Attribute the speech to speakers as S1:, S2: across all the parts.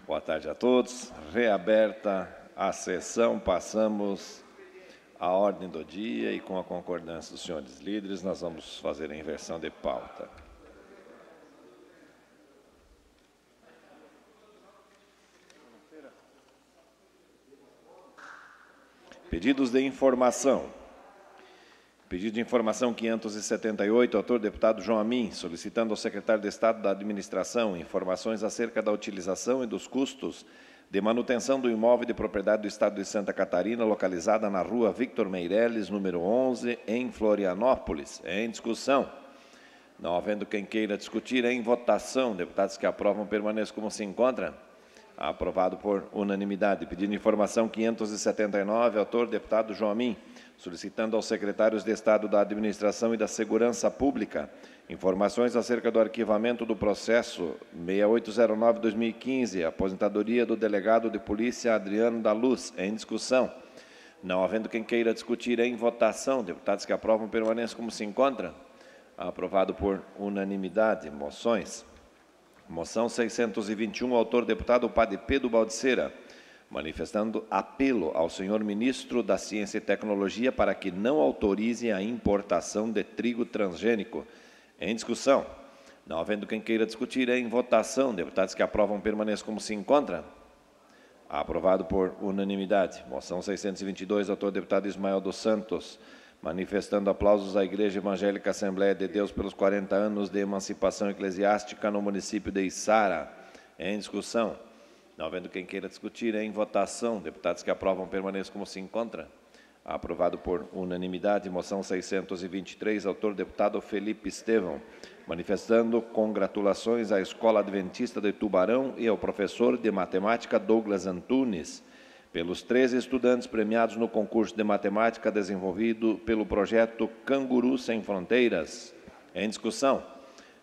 S1: Boa tarde a todos. Reaberta a sessão, passamos à ordem do dia e, com a concordância dos senhores líderes, nós vamos fazer a inversão de pauta. Pedidos de informação. Pedido de informação 578, autor deputado João Amin, solicitando ao secretário de Estado da Administração informações acerca da utilização e dos custos de manutenção do imóvel de propriedade do Estado de Santa Catarina, localizada na rua Victor Meireles, número 11, em Florianópolis. Em discussão. Não havendo quem queira discutir, em votação. Deputados que aprovam permaneçam como se encontram. Aprovado por unanimidade. Pedido de informação 579, autor deputado João Amin, solicitando aos secretários de Estado da Administração e da Segurança Pública informações acerca do arquivamento do processo 6809-2015, aposentadoria do delegado de polícia Adriano da Luz. Em discussão. Não havendo quem queira discutir, em votação. Deputados que aprovam permaneçam como se encontram. Aprovado por unanimidade. Moções. Moção 621, autor deputado Padre Pedro Baldiceira, manifestando apelo ao senhor ministro da Ciência e Tecnologia para que não autorize a importação de trigo transgênico. Em discussão. Não havendo quem queira discutir, em votação. Deputados que aprovam permaneçam como se encontram. Aprovado por unanimidade. Moção 622, autor deputado Ismael dos Santos, manifestando aplausos à Igreja Evangélica Assembleia de Deus pelos 40 anos de emancipação eclesiástica no município de Içara. Em discussão. Não havendo quem queira discutir, em votação. Deputados que aprovam permaneçam como se encontram. Aprovado por unanimidade. Moção 623, autor deputado Felipe Estevão, manifestando congratulações à Escola Adventista de Tubarão e ao professor de matemática Douglas Antunes, pelos 13 estudantes premiados no concurso de matemática desenvolvido pelo projeto Canguru Sem Fronteiras. Em discussão.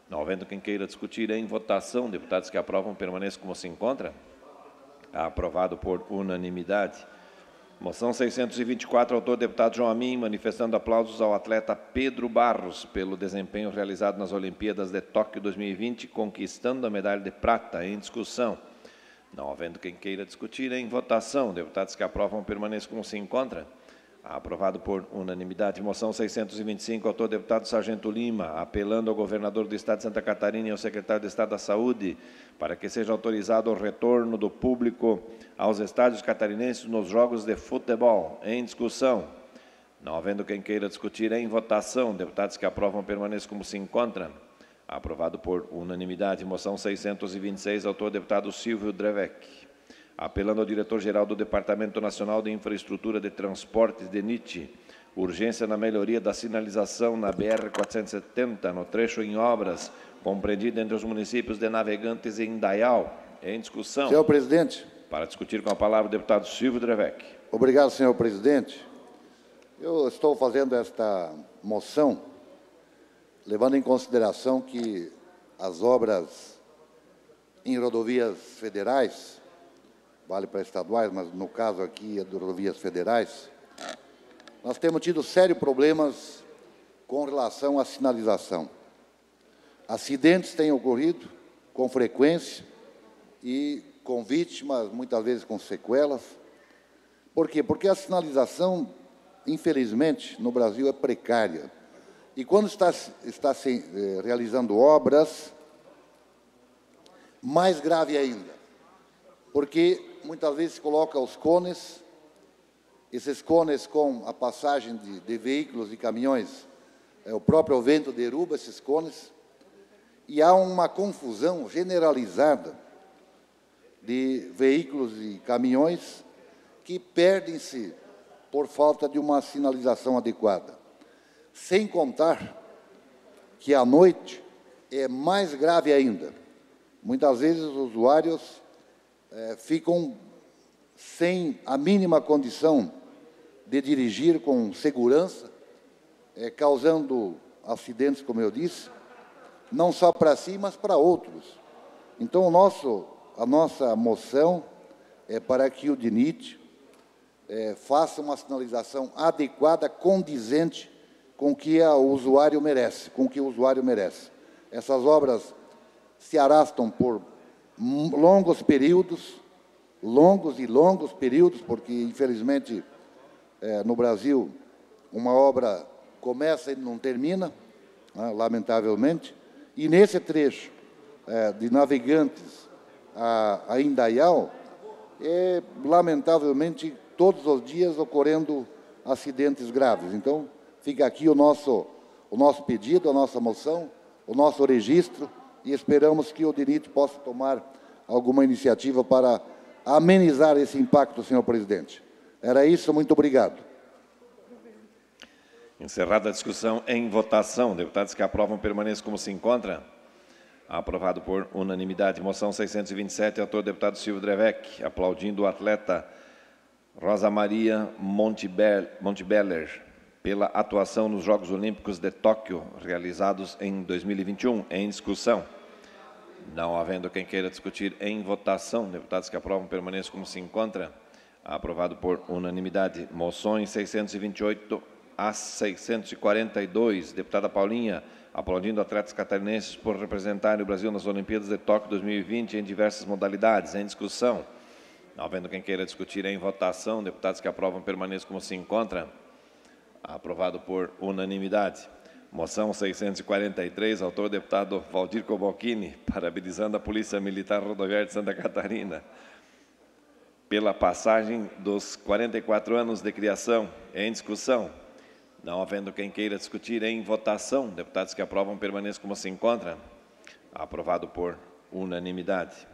S1: Não havendo quem queira discutir, em votação. Deputados que aprovam permaneçam como se encontra. Aprovado por unanimidade. Moção 624, autor deputado João Amin, manifestando aplausos ao atleta Pedro Barros pelo desempenho realizado nas Olimpíadas de Tóquio 2020, conquistando a medalha de prata. Em discussão. Não havendo quem queira discutir, em votação. Deputados que aprovam permaneçam como se encontra. Aprovado por unanimidade. Moção 625, autor deputado Sargento Lima, apelando ao governador do Estado de Santa Catarina e ao secretário de Estado da Saúde para que seja autorizado o retorno do público aos estádios catarinenses nos jogos de futebol. Em discussão. Não havendo quem queira discutir, em votação. Deputados que aprovam permaneçam como se encontram. Aprovado por unanimidade. Moção 626, autor deputado Silvio Drevec, apelando ao diretor-geral do Departamento Nacional de Infraestrutura de Transportes, DENIT, urgência na melhoria da sinalização na BR-470, no trecho em obras, compreendido entre os municípios de Navegantes e Indaial. Em discussão.
S2: Senhor presidente.
S1: Para discutir com a palavra o deputado Silvio Drevec.
S2: Obrigado, senhor presidente. Eu estou fazendo esta moção levando em consideração que as obras em rodovias federais, vale para estaduais, mas no caso aqui é de rodovias federais, nós temos tido sérios problemas com relação à sinalização. Acidentes têm ocorrido com frequência e com vítimas, muitas vezes com sequelas. Por quê? Porque a sinalização, infelizmente, no Brasil é precária. E quando está se realizando obras, mais grave ainda, porque muitas vezes se coloca os cones, esses cones com a passagem de veículos e caminhões, o próprio vento derruba esses cones, e há uma confusão generalizada de veículos e caminhões que perdem-se por falta de uma sinalização adequada. Sem contar que à noite é mais grave ainda. Muitas vezes os usuários ficam sem a mínima condição de dirigir com segurança, causando acidentes, como eu disse, não só para si, mas para outros. Então, a nossa moção é para que o DENIT faça uma sinalização adequada, condizente com o que o usuário merece, Essas obras se arrastam por longos períodos, longos e longos períodos, porque, infelizmente, no Brasil, uma obra começa e não termina, né, lamentavelmente, e nesse trecho de Navegantes a Indaial, lamentavelmente, todos os dias ocorrendo acidentes graves. Então, fica aqui o nosso pedido, a nossa moção, o nosso registro, e esperamos que o DENIT possa tomar alguma iniciativa para amenizar esse impacto, senhor presidente. Era isso, muito obrigado.
S1: Encerrada a discussão, em votação. Deputados que aprovam permaneçam como se encontra. Aprovado por unanimidade. Moção 627, autor deputado Silvio Drevec, aplaudindo o atleta Rosa Maria Montebeller pela atuação nos Jogos Olímpicos de Tóquio, realizados em 2021. Em discussão. Não havendo quem queira discutir, em votação. Deputados que aprovam permaneçam como se encontra. Aprovado por unanimidade. Moções 628 a 642. Deputada Paulinha, aplaudindo atletas catarinenses por representarem o Brasil nas Olimpíadas de Tóquio 2020 em diversas modalidades. Em discussão. Não havendo quem queira discutir, em votação. Deputados que aprovam permaneçam como se encontra. Aprovado por unanimidade. Moção 643, autor deputado Valdir Cobalcini, parabenizando a Polícia Militar Rodoviária de Santa Catarina pela passagem dos 44 anos de criação. Em discussão. Não havendo quem queira discutir, em votação. Deputados que aprovam permaneçam como se encontra. Aprovado por unanimidade.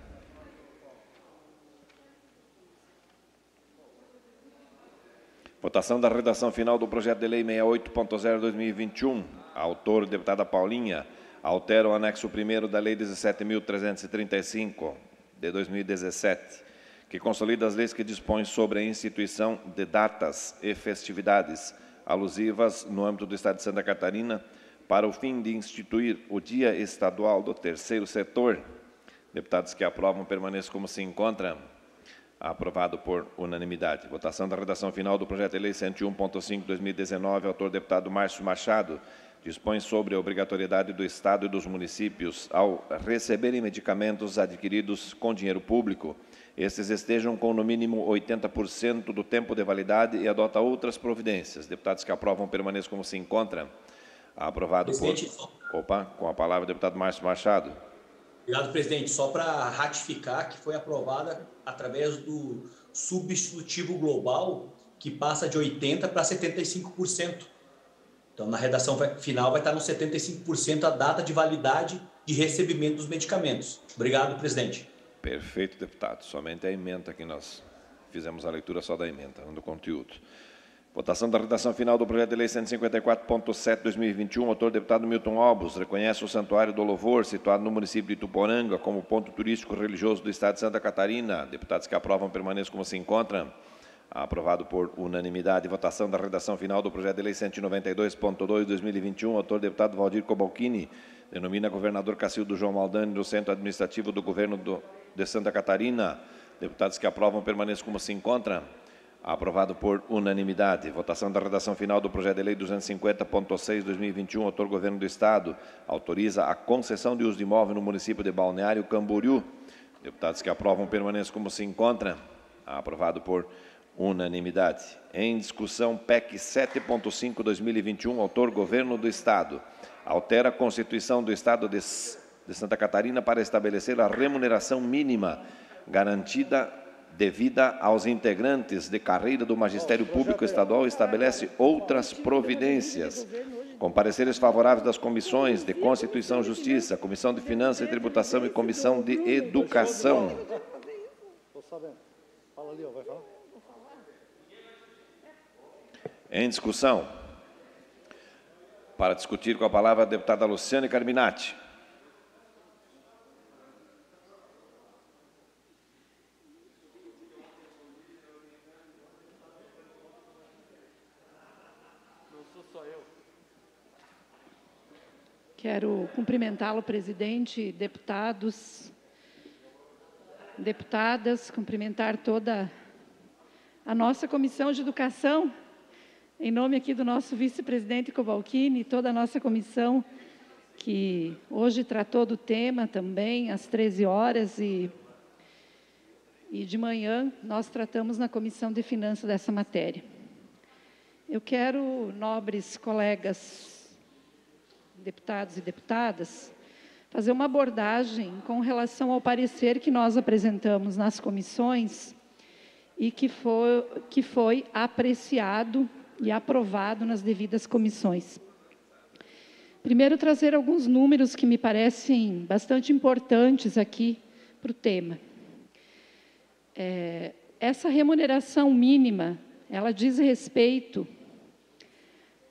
S1: Votação da redação final do projeto de lei 68.0/2021. Autor, deputada Paulinha. Altera o anexo 1º da lei 17.335, de 2017, que consolida as leis que dispõem sobre a instituição de datas e festividades alusivas no âmbito do Estado de Santa Catarina para o fim de instituir o Dia Estadual do Terceiro Setor. Deputados que aprovam permaneçam como se encontram. Aprovado por unanimidade. Votação da redação final do projeto de lei 101.5/2019, autor deputado Márcio Machado, dispõe sobre a obrigatoriedade do Estado e dos municípios ao receberem medicamentos adquiridos com dinheiro público, estes estejam com no mínimo 80% do tempo de validade e adota outras providências. Deputados que aprovam permaneçam como se encontram. Aprovado por... com a palavra o deputado Márcio Machado.
S3: Obrigado, presidente. Só para ratificar que foi aprovada através do substitutivo global, que passa de 80% para 75%. Então, na redação final vai estar no 75% a data de validade de recebimento dos medicamentos. Obrigado, presidente.
S1: Perfeito, deputado. Somente a emenda que nós fizemos a leitura só da emenda, não do conteúdo. Votação da redação final do projeto de lei 154.7/2021, autor deputado Milton Albos, reconhece o Santuário do Louvor, situado no município de Ituporanga, como ponto turístico religioso do Estado de Santa Catarina. Deputados que aprovam permaneçam como se encontram. Aprovado por unanimidade. Votação da redação final do projeto de lei 192.2/2021, autor deputado Valdir Cobalcini, denomina governador Cacildo João Maldani do Centro Administrativo do Governo de Santa Catarina. Deputados que aprovam permaneçam como se encontram. Aprovado por unanimidade. Votação da redação final do projeto de lei 250.6/2021, autor Governo do Estado, autoriza a concessão de uso de imóvel no município de Balneário Camboriú. Deputados que aprovam permaneçam como se encontram. Aprovado por unanimidade. Em discussão, PEC 7.5/2021, autor Governo do Estado, altera a Constituição do Estado de Santa Catarina para estabelecer a remuneração mínima garantida devida aos integrantes de carreira do Magistério Público Estadual, estabelece outras providências. Com pareceres favoráveis das comissões de Constituição e Justiça, Comissão de Finanças e Tributação e Comissão de Educação. Em discussão. Para discutir com a palavra a deputada Luciane Carminati.
S4: Quero cumprimentá-lo, presidente, deputados, deputadas, cumprimentar toda a nossa Comissão de Educação, em nome aqui do nosso vice-presidente Cobalcini, toda a nossa comissão que hoje tratou do tema também, às 13 horas, e de manhã nós tratamos na Comissão de Finanças dessa matéria. Eu quero, nobres colegas, deputados e deputadas, fazer uma abordagem com relação ao parecer que nós apresentamos nas comissões e que foi apreciado e aprovado nas devidas comissões. Primeiro, trazer alguns números que me parecem bastante importantes aqui para o tema. Essa remuneração mínima, ela diz respeito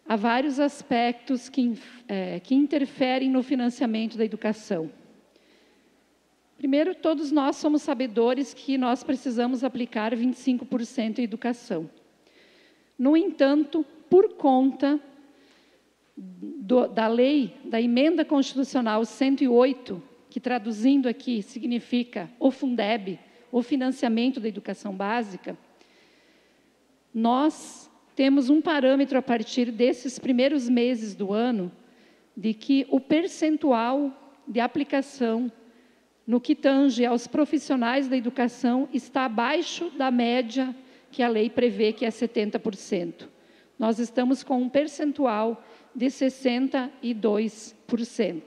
S4: a vários aspectos que interferem no financiamento da educação. Primeiro, todos nós somos sabedores que nós precisamos aplicar 25% em educação. No entanto, por conta da lei, da emenda constitucional 108, que traduzindo aqui significa o Fundeb, o financiamento da educação básica, nós temos um parâmetro a partir desses primeiros meses do ano, de que o percentual de aplicação no que tange aos profissionais da educação está abaixo da média que a lei prevê, que é 70%. Nós estamos com um percentual de 62%.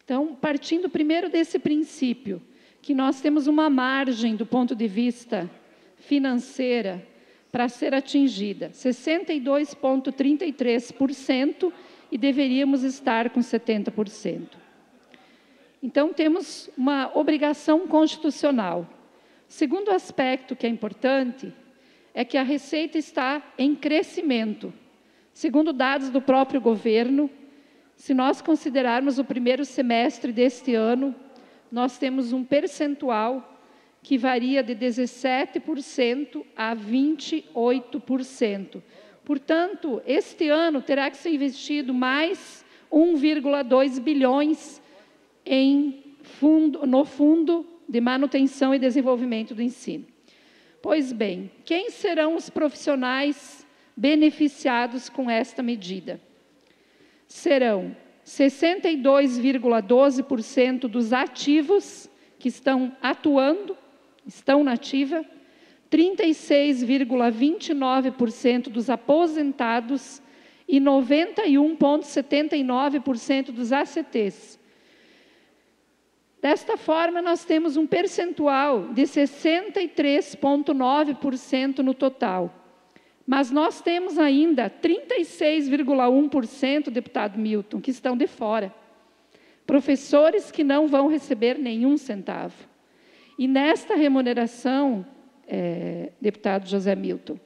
S4: Então, partindo primeiro desse princípio, que nós temos uma margem do ponto de vista financeira para ser atingida, 62,33%, e deveríamos estar com 70%. Então, temos uma obrigação constitucional. O segundo aspecto que é importante é que a receita está em crescimento. Segundo dados do próprio governo, se nós considerarmos o primeiro semestre deste ano, nós temos um percentual que varia de 17% a 28%. Portanto, este ano terá que ser investido mais 1,2 bilhões no Fundo de Manutenção e Desenvolvimento do Ensino. Pois bem, quem serão os profissionais beneficiados com esta medida? Serão 62,12% dos ativos que estão atuando, estão na ativa, 36,29% dos aposentados e 91,79% dos ACTs. Desta forma, nós temos um percentual de 63,9% no total. Mas nós temos ainda 36,1%, deputado Milton, que estão de fora. Professores que não vão receber nenhum centavo. E nesta remuneração, deputado José Milton,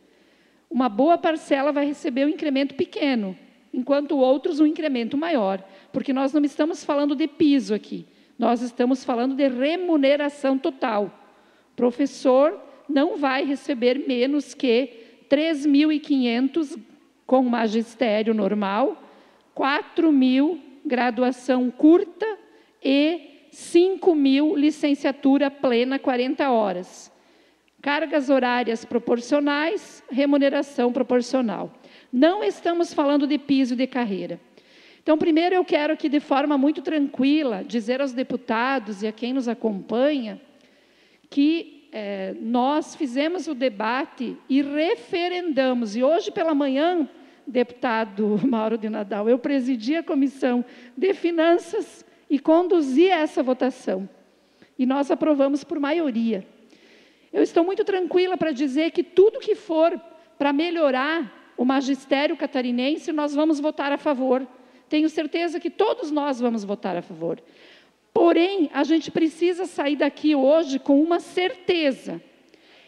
S4: uma boa parcela vai receber um incremento pequeno, enquanto outros um incremento maior, porque nós não estamos falando de piso aqui, nós estamos falando de remuneração total. O professor não vai receber menos que 3.500 com magistério normal, 4.000 graduação curta e 5.000 licenciatura plena 40 horas. Cargas horárias proporcionais, remuneração proporcional. Não estamos falando de piso de carreira. Então, primeiro eu quero aqui, de forma muito tranquila, dizer aos deputados e a quem nos acompanha, que nós fizemos o debate e referendamos. E hoje pela manhã, deputado Mauro de Nadal, eu presidi a Comissão de Finanças e conduzi essa votação. E nós aprovamos por maioria. Eu estou muito tranquila para dizer que tudo que for para melhorar o magistério catarinense, nós vamos votar a favor. Tenho certeza que todos nós vamos votar a favor. Porém, a gente precisa sair daqui hoje com uma certeza.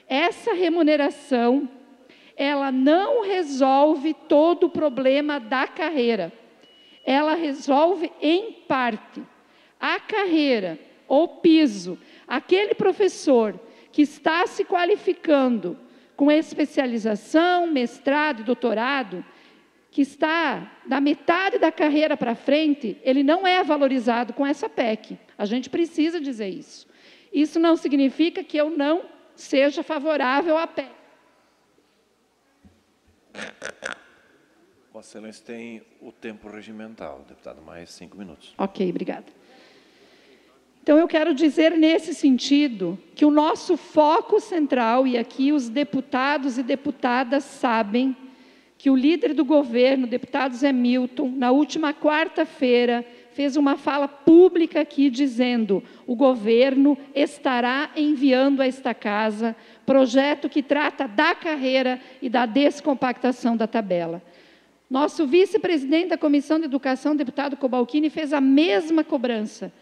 S4: Essa remuneração, ela não resolve todo o problema da carreira. Ela resolve em parte. A carreira, o piso, aquele professor que está se qualificando com especialização, mestrado e doutorado, que está da metade da carreira para frente, ele não é valorizado com essa PEC. A gente precisa dizer isso. Isso não significa que eu não seja favorável à PEC.
S1: Vossa Excelência tem o tempo regimental, deputado, mais 5 minutos.
S4: Ok, obrigada. Então, eu quero dizer nesse sentido que o nosso foco central, e aqui os deputados e deputadas sabem, que o líder do governo, o deputado Zé Milton, na última quarta-feira, fez uma fala pública aqui dizendo: o governo estará enviando a esta casa projeto que trata da carreira e da descompactação da tabela. Nosso vice-presidente da Comissão de Educação, deputado Cobalcini, fez a mesma cobrança.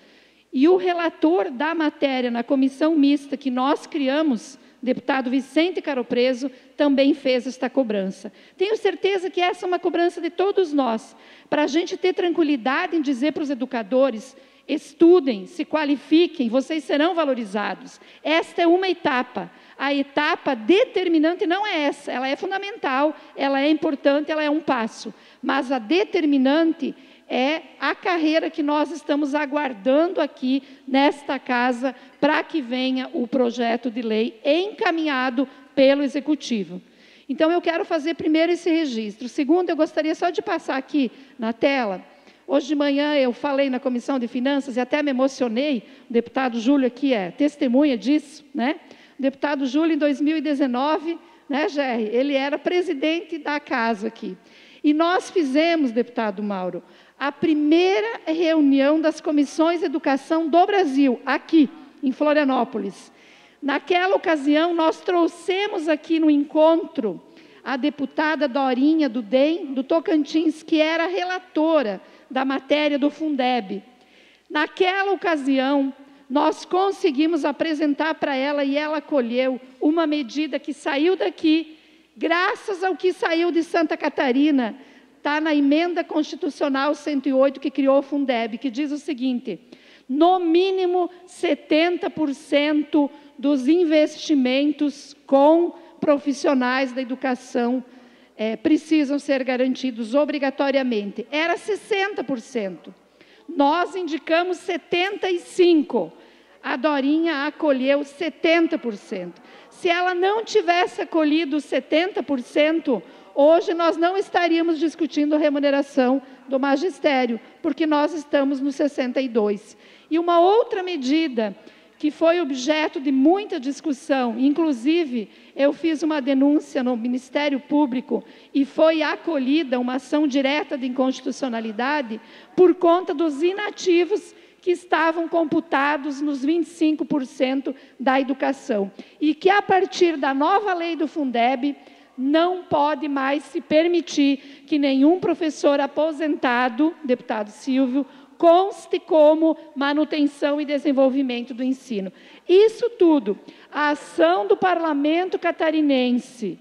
S4: E o relator da matéria na comissão mista que nós criamos, deputado Vicente Caropreso, também fez esta cobrança. Tenho certeza que essa é uma cobrança de todos nós, para a gente ter tranquilidade em dizer para os educadores: estudem, se qualifiquem, vocês serão valorizados. Esta é uma etapa. A etapa determinante não é essa, ela é fundamental, ela é importante, ela é um passo. Mas a determinante é a carreira que nós estamos aguardando aqui nesta casa para que venha o projeto de lei encaminhado pelo Executivo. Então, eu quero fazer primeiro esse registro. Segundo, eu gostaria só de passar aqui na tela. Hoje de manhã eu falei na Comissão de Finanças e até me emocionei, o deputado Júlio aqui é testemunha disso, né? O deputado Júlio, em 2019, né, Gerry, ele era presidente da casa aqui. E nós fizemos, deputado Mauro, a primeira reunião das comissões de educação do Brasil, aqui, em Florianópolis. Naquela ocasião, nós trouxemos aqui no encontro a deputada Dorinha, do DEM, do Tocantins, que era relatora da matéria do Fundeb. Naquela ocasião, nós conseguimos apresentar para ela, e ela acolheu, uma medida que saiu daqui, graças ao que saiu de Santa Catarina, está na emenda constitucional 108, que criou o Fundeb, que diz o seguinte: no mínimo 70% dos investimentos com profissionais da educação precisam ser garantidos obrigatoriamente. Era 60%. Nós indicamos 75%. A Dorinha acolheu 70%. Se ela não tivesse acolhido 70%, hoje nós não estaríamos discutindo a remuneração do magistério, porque nós estamos no 62%. E uma outra medida que foi objeto de muita discussão, inclusive eu fiz uma denúncia no Ministério Público e foi acolhida uma ação direta de inconstitucionalidade por conta dos inativos que estavam computados nos 25% da educação. E que, a partir da nova lei do Fundeb, não pode mais se permitir que nenhum professor aposentado, deputado Silvio, conste como manutenção e desenvolvimento do ensino. Isso tudo, a ação do Parlamento catarinense,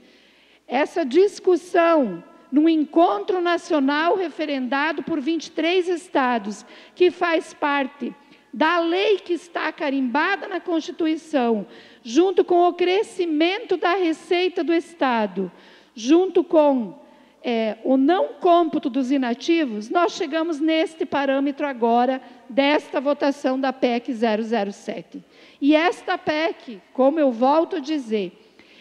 S4: essa discussão num encontro nacional referendado por 23 estados, que faz parte da lei que está carimbada na Constituição, junto com o crescimento da receita do Estado, junto com o não cômputo dos inativos, nós chegamos neste parâmetro agora, desta votação da PEC 007. E esta PEC, como eu volto a dizer,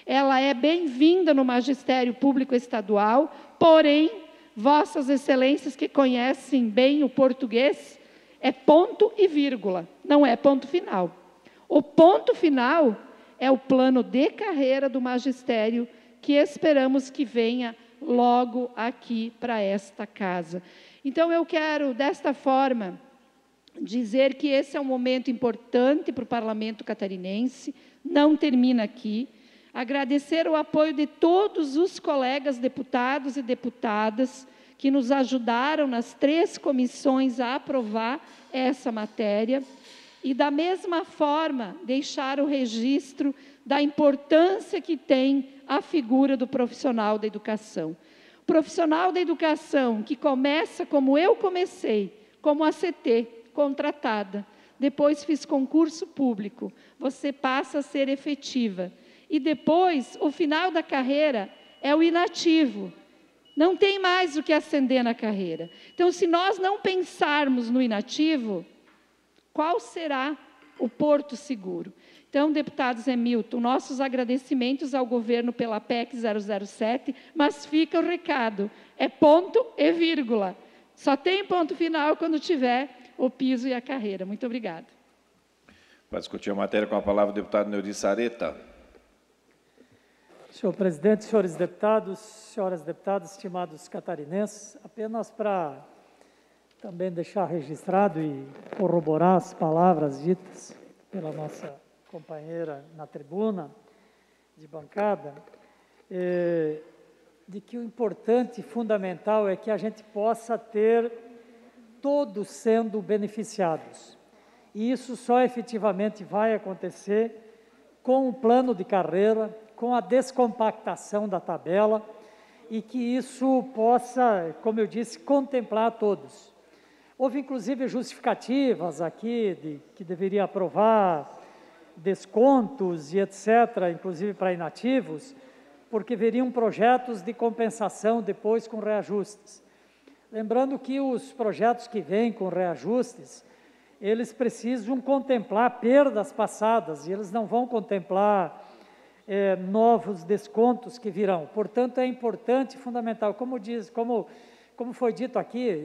S4: ela é bem-vinda no Magistério Público Estadual, porém, Vossas Excelências que conhecem bem o português, é ponto e vírgula, não é ponto final. O ponto final é o plano de carreira do magistério, que esperamos que venha logo aqui para esta casa. Então, eu quero, desta forma, dizer que esse é um momento importante para o Parlamento catarinense, não termina aqui. Agradecer o apoio de todos os colegas deputados e deputadas que nos ajudaram nas 3 comissões a aprovar essa matéria. E, da mesma forma, deixar o registro da importância que tem a figura do profissional da educação. O profissional da educação que começa como eu comecei, como ACT, contratada, depois fiz concurso público, você passa a ser efetiva. E depois, o final da carreira é o inativo. Não tem mais o que ascender na carreira. Então, se nós não pensarmos no inativo, qual será o porto seguro? Então, deputado Zé Milton, nossos agradecimentos ao governo pela PEC 007, mas fica o recado, é ponto e vírgula. Só tem ponto final quando tiver o piso e a carreira. Muito obrigada.
S1: Para discutir a matéria, com a palavra o deputado Neudi Sareta.
S5: Senhor presidente, senhores deputados, senhoras deputadas, estimados catarinenses, apenas para também deixar registrado e corroborar as palavras ditas pela nossa companheira na tribuna de bancada, de que o importante e fundamental é que a gente possa ter todos sendo beneficiados. E isso só efetivamente vai acontecer com o plano de carreira, com a descompactação da tabela, e que isso possa, como eu disse, contemplar todos. Houve, inclusive, justificativas aqui de que deveria aprovar descontos e etc., inclusive para inativos, porque veriam projetos de compensação depois com reajustes. Lembrando que os projetos que vêm com reajustes, eles precisam contemplar perdas passadas, e eles não vão contemplar novos descontos que virão. Portanto, é importante e fundamental, como foi dito aqui,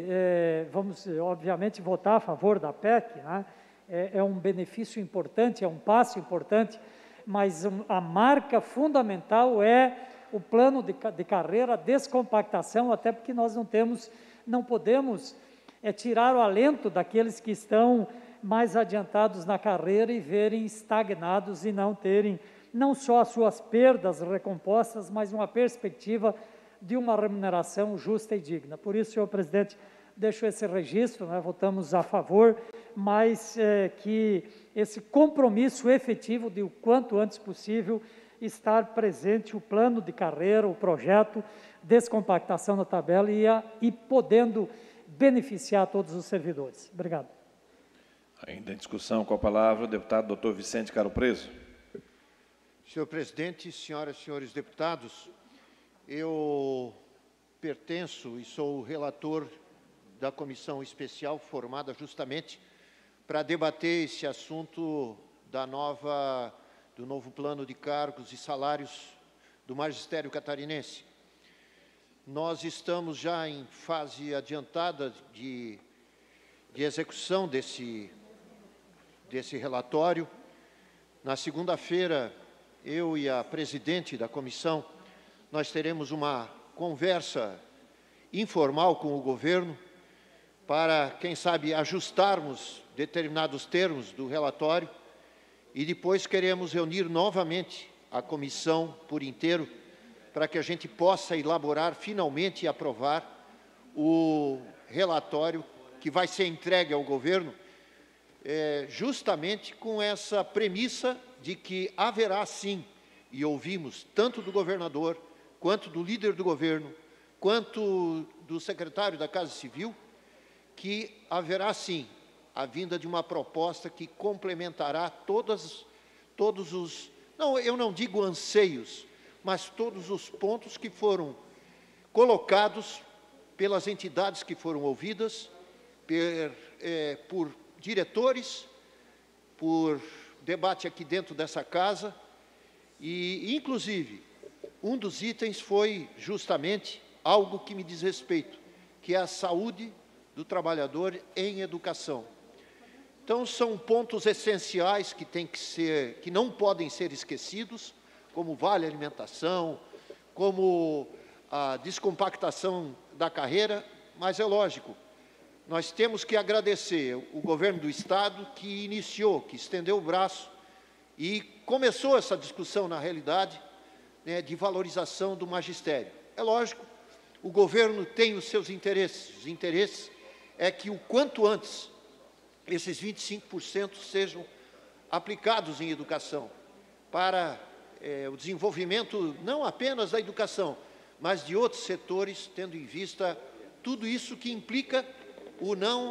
S5: vamos, obviamente, votar a favor da PEC, né? É um benefício importante, é um passo importante, mas a marca fundamental é o plano de carreira, a descompactação, até porque nós não podemos tirar o alento daqueles que estão mais adiantados na carreira e verem estagnados e não terem não só as suas perdas recompostas, mas uma perspectiva de uma remuneração justa e digna. Por isso, senhor presidente, deixo esse registro, né, votamos a favor, mas que esse compromisso efetivo de o quanto antes possível estar presente o plano de carreira, o projeto, descompactação da tabela e podendo beneficiar todos os servidores. Obrigado.
S1: Ainda em discussão, com a palavra o deputado Dr. Vicente Caro Preso.
S6: Senhor presidente, senhoras e senhores deputados, eu pertenço e sou o relator da comissão especial formada justamente para debater esse assunto do novo plano de cargos e salários do magistério catarinense. Nós estamos já em fase adiantada de execução desse relatório. Na segunda-feira, eu e a presidente da comissão, nós teremos uma conversa informal com o governo para, quem sabe, ajustarmos determinados termos do relatório e depois queremos reunir novamente a comissão por inteiro para que a gente possa elaborar finalmente e aprovar o relatório que vai ser entregue ao governo, justamente com essa premissa de que haverá sim, e ouvimos tanto do governador, quanto do líder do governo, quanto do secretário da Casa Civil, que haverá sim a vinda de uma proposta que complementará todos os, não, eu não digo anseios, mas todos os pontos que foram colocados pelas entidades que foram ouvidas, por diretores, por debate aqui dentro dessa casa, e, inclusive, um dos itens foi justamente algo que me diz respeito, que é a saúde do trabalhador em educação. Então, são pontos essenciais que não podem ser esquecidos, como vale alimentação, como a descompactação da carreira, mas é lógico, nós temos que agradecer o governo do Estado que iniciou, que estendeu o braço e começou essa discussão, na realidade, né, de valorização do magistério. É lógico, o governo tem os seus interesses. Os interesses é que o quanto antes esses 25% sejam aplicados em educação para o desenvolvimento não apenas da educação, mas de outros setores, tendo em vista tudo isso que implica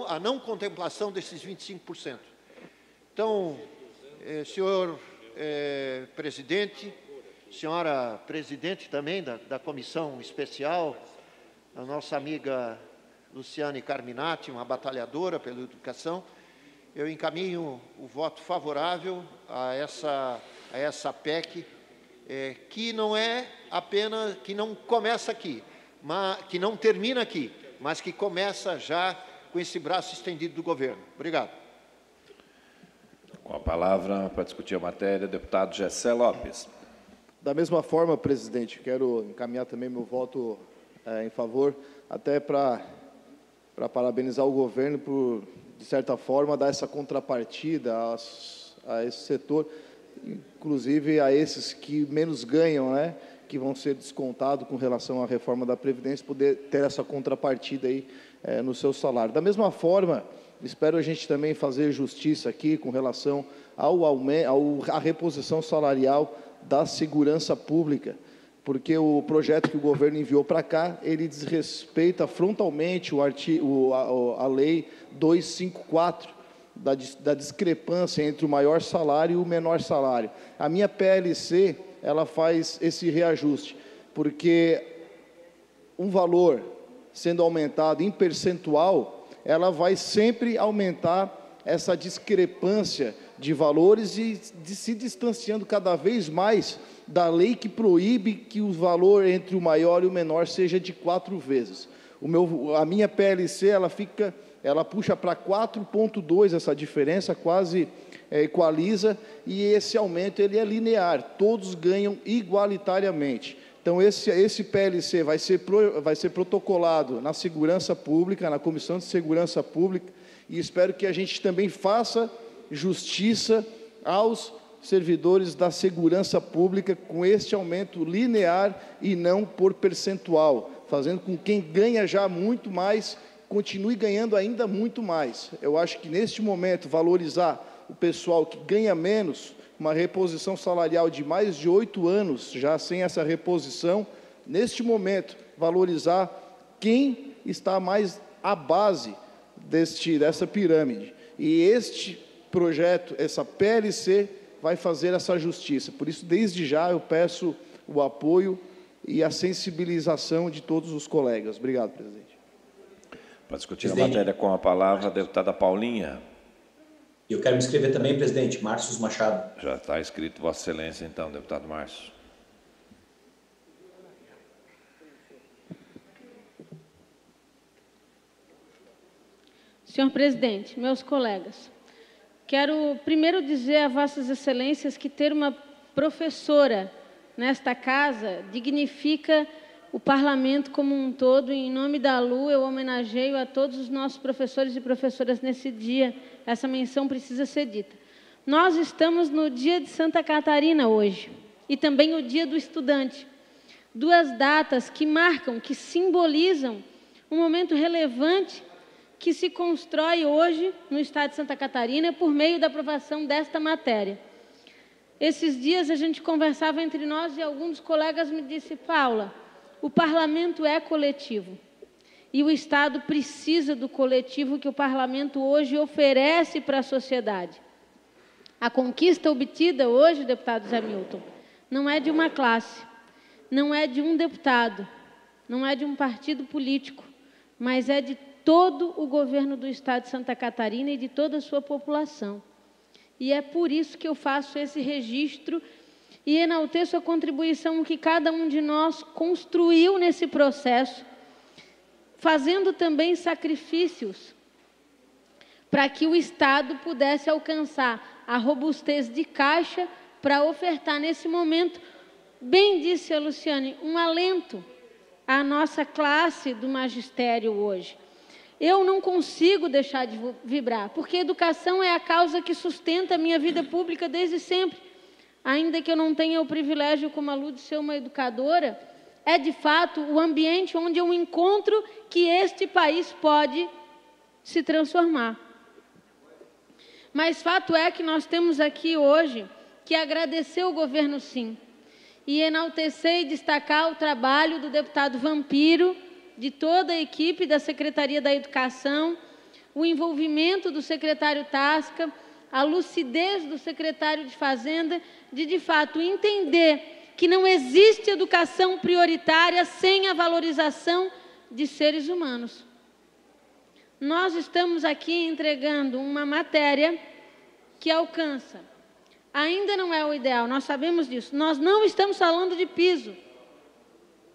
S6: a não contemplação desses 25%. Então, senhor presidente, senhora presidente também da comissão especial, a nossa amiga Luciane Carminati, uma batalhadora pela educação, eu encaminho o voto favorável a essa PEC, que não é apenas, que não começa aqui, que não termina aqui, mas que começa já com esse braço estendido do governo. Obrigado.
S1: Com a palavra para discutir a matéria, deputado Gessé Lopes.
S7: Da mesma forma, presidente, quero encaminhar também meu voto em favor, até para parabenizar o governo por, de certa forma, dar essa contrapartida a esse setor, inclusive a esses que menos ganham, né, que vão ser descontados com relação à reforma da Previdência, poder ter essa contrapartida aí no seu salário. Da mesma forma, espero a gente também fazer justiça aqui com relação à reposição salarial da segurança pública, porque o projeto que o governo enviou para cá, ele desrespeita frontalmente a lei 254, da discrepância entre o maior salário e o menor salário. A minha PLC, ela faz esse reajuste, porque um valor sendo aumentado em percentual, ela vai sempre aumentar essa discrepância de valores e se distanciando cada vez mais da lei que proíbe que o valor entre o maior e o menor seja de 4 vezes. A minha PLC, ela puxa para 4,2 essa diferença, quase equaliza, e esse aumento ele é linear, todos ganham igualitariamente. Então, esse PLC vai ser protocolado na segurança pública, na Comissão de Segurança Pública, e espero que a gente também faça justiça aos servidores da segurança pública com este aumento linear e não por percentual, fazendo com que quem ganha já muito mais continue ganhando ainda muito mais. Eu acho que, neste momento, valorizar o pessoal que ganha menos, uma reposição salarial de mais de 8 anos, já sem essa reposição, neste momento, valorizar quem está mais à base dessa pirâmide. E este projeto, essa PLC, vai fazer essa justiça. Por isso, desde já, eu peço o apoio e a sensibilização de todos os colegas. Obrigado, presidente.
S1: Para discutir a matéria com a palavra, a deputada Paulinha.
S3: Eu quero me inscrever também, presidente, Márcio Machado.
S1: Já está escrito Vossa Excelência, então, deputado Márcio.
S8: Senhor presidente, meus colegas, quero primeiro dizer a Vossas Excelências que ter uma professora nesta casa dignifica o parlamento como um todo. Em nome da LU, eu homenageio a todos os nossos professores e professoras nesse dia. Essa menção precisa ser dita. Nós estamos no dia de Santa Catarina hoje, e também o dia do estudante. 2 datas que marcam, que simbolizam um momento relevante que se constrói hoje no estado de Santa Catarina por meio da aprovação desta matéria. Esses dias a gente conversava entre nós e alguns dos colegas me disse: Paula, o parlamento é coletivo e o Estado precisa do coletivo que o parlamento hoje oferece para a sociedade. A conquista obtida hoje, deputado Zé Milton, não é de uma classe, não é de um deputado, não é de um partido político, mas é de todo o governo do Estado de Santa Catarina e de toda a sua população. E é por isso que eu faço esse registro e enalteço a contribuição que cada um de nós construiu nesse processo, fazendo também sacrifícios para que o Estado pudesse alcançar a robustez de caixa para ofertar nesse momento, bem disse a Luciane, um alento à nossa classe do magistério hoje. Eu não consigo deixar de vibrar, porque a educação é a causa que sustenta a minha vida pública desde sempre. Ainda que eu não tenha o privilégio, como a Lu, de ser uma educadora, é de fato o ambiente onde eu encontro que este país pode se transformar. Mas fato é que nós temos aqui hoje que agradecer o governo, sim, e enaltecer e destacar o trabalho do deputado Vampiro, de toda a equipe da Secretaria da Educação, o envolvimento do secretário Tasca, a lucidez do secretário de Fazenda, de fato, entender que não existe educação prioritária sem a valorização de seres humanos. nós estamos aqui entregando uma matéria que alcança. Ainda não é o ideal, nós sabemos disso. Nós não estamos falando de piso,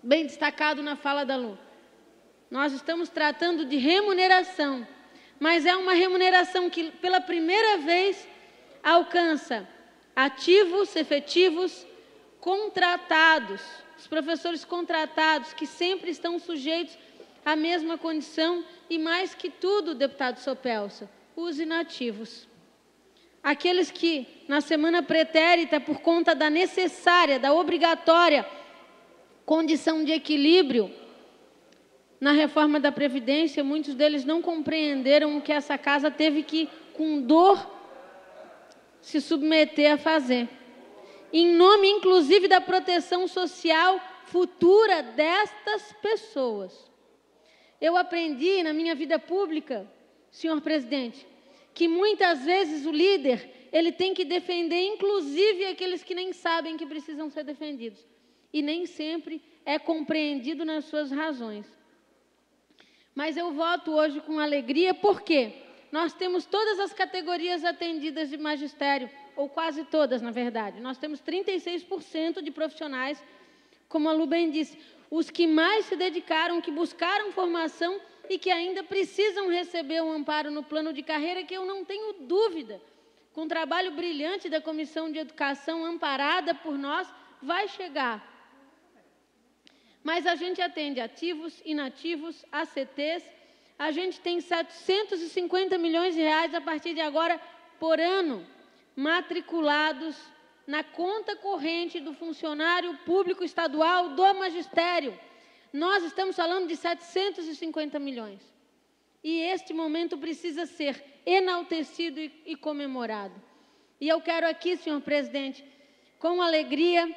S8: bem destacado na fala da Lu. Nós estamos tratando de remuneração, mas é uma remuneração que, pela primeira vez, alcança ativos, efetivos, contratados, os professores contratados, que sempre estão sujeitos à mesma condição, e mais que tudo, deputado Sopelsa, os inativos. Aqueles que, na semana pretérita, por conta da necessária, da obrigatória condição de equilíbrio na reforma da Previdência, muitos deles não compreenderam o que essa casa teve que, com dor, se submeter a fazer. Em nome, inclusive, da proteção social futura destas pessoas. Eu aprendi na minha vida pública, senhor presidente, que muitas vezes o líder, ele tem que defender, inclusive, aqueles que nem sabem que precisam ser defendidos. E nem sempre é compreendido nas suas razões. Mas eu voto hoje com alegria, porque nós temos todas as categorias atendidas de magistério, ou quase todas, na verdade. Nós temos 36% de profissionais, como a Lu bem disse, os que mais se dedicaram, que buscaram formação e que ainda precisam receber um amparo no plano de carreira, que eu não tenho dúvida, com o trabalho brilhante da Comissão de Educação, amparada por nós, vai chegar. Mas a gente atende ativos, inativos, ACTs, a gente tem 750 milhões de reais a partir de agora por ano, matriculados na conta corrente do funcionário público estadual do magistério. Nós estamos falando de 750 milhões. E este momento precisa ser enaltecido e comemorado. E eu quero aqui, senhor presidente, com alegria,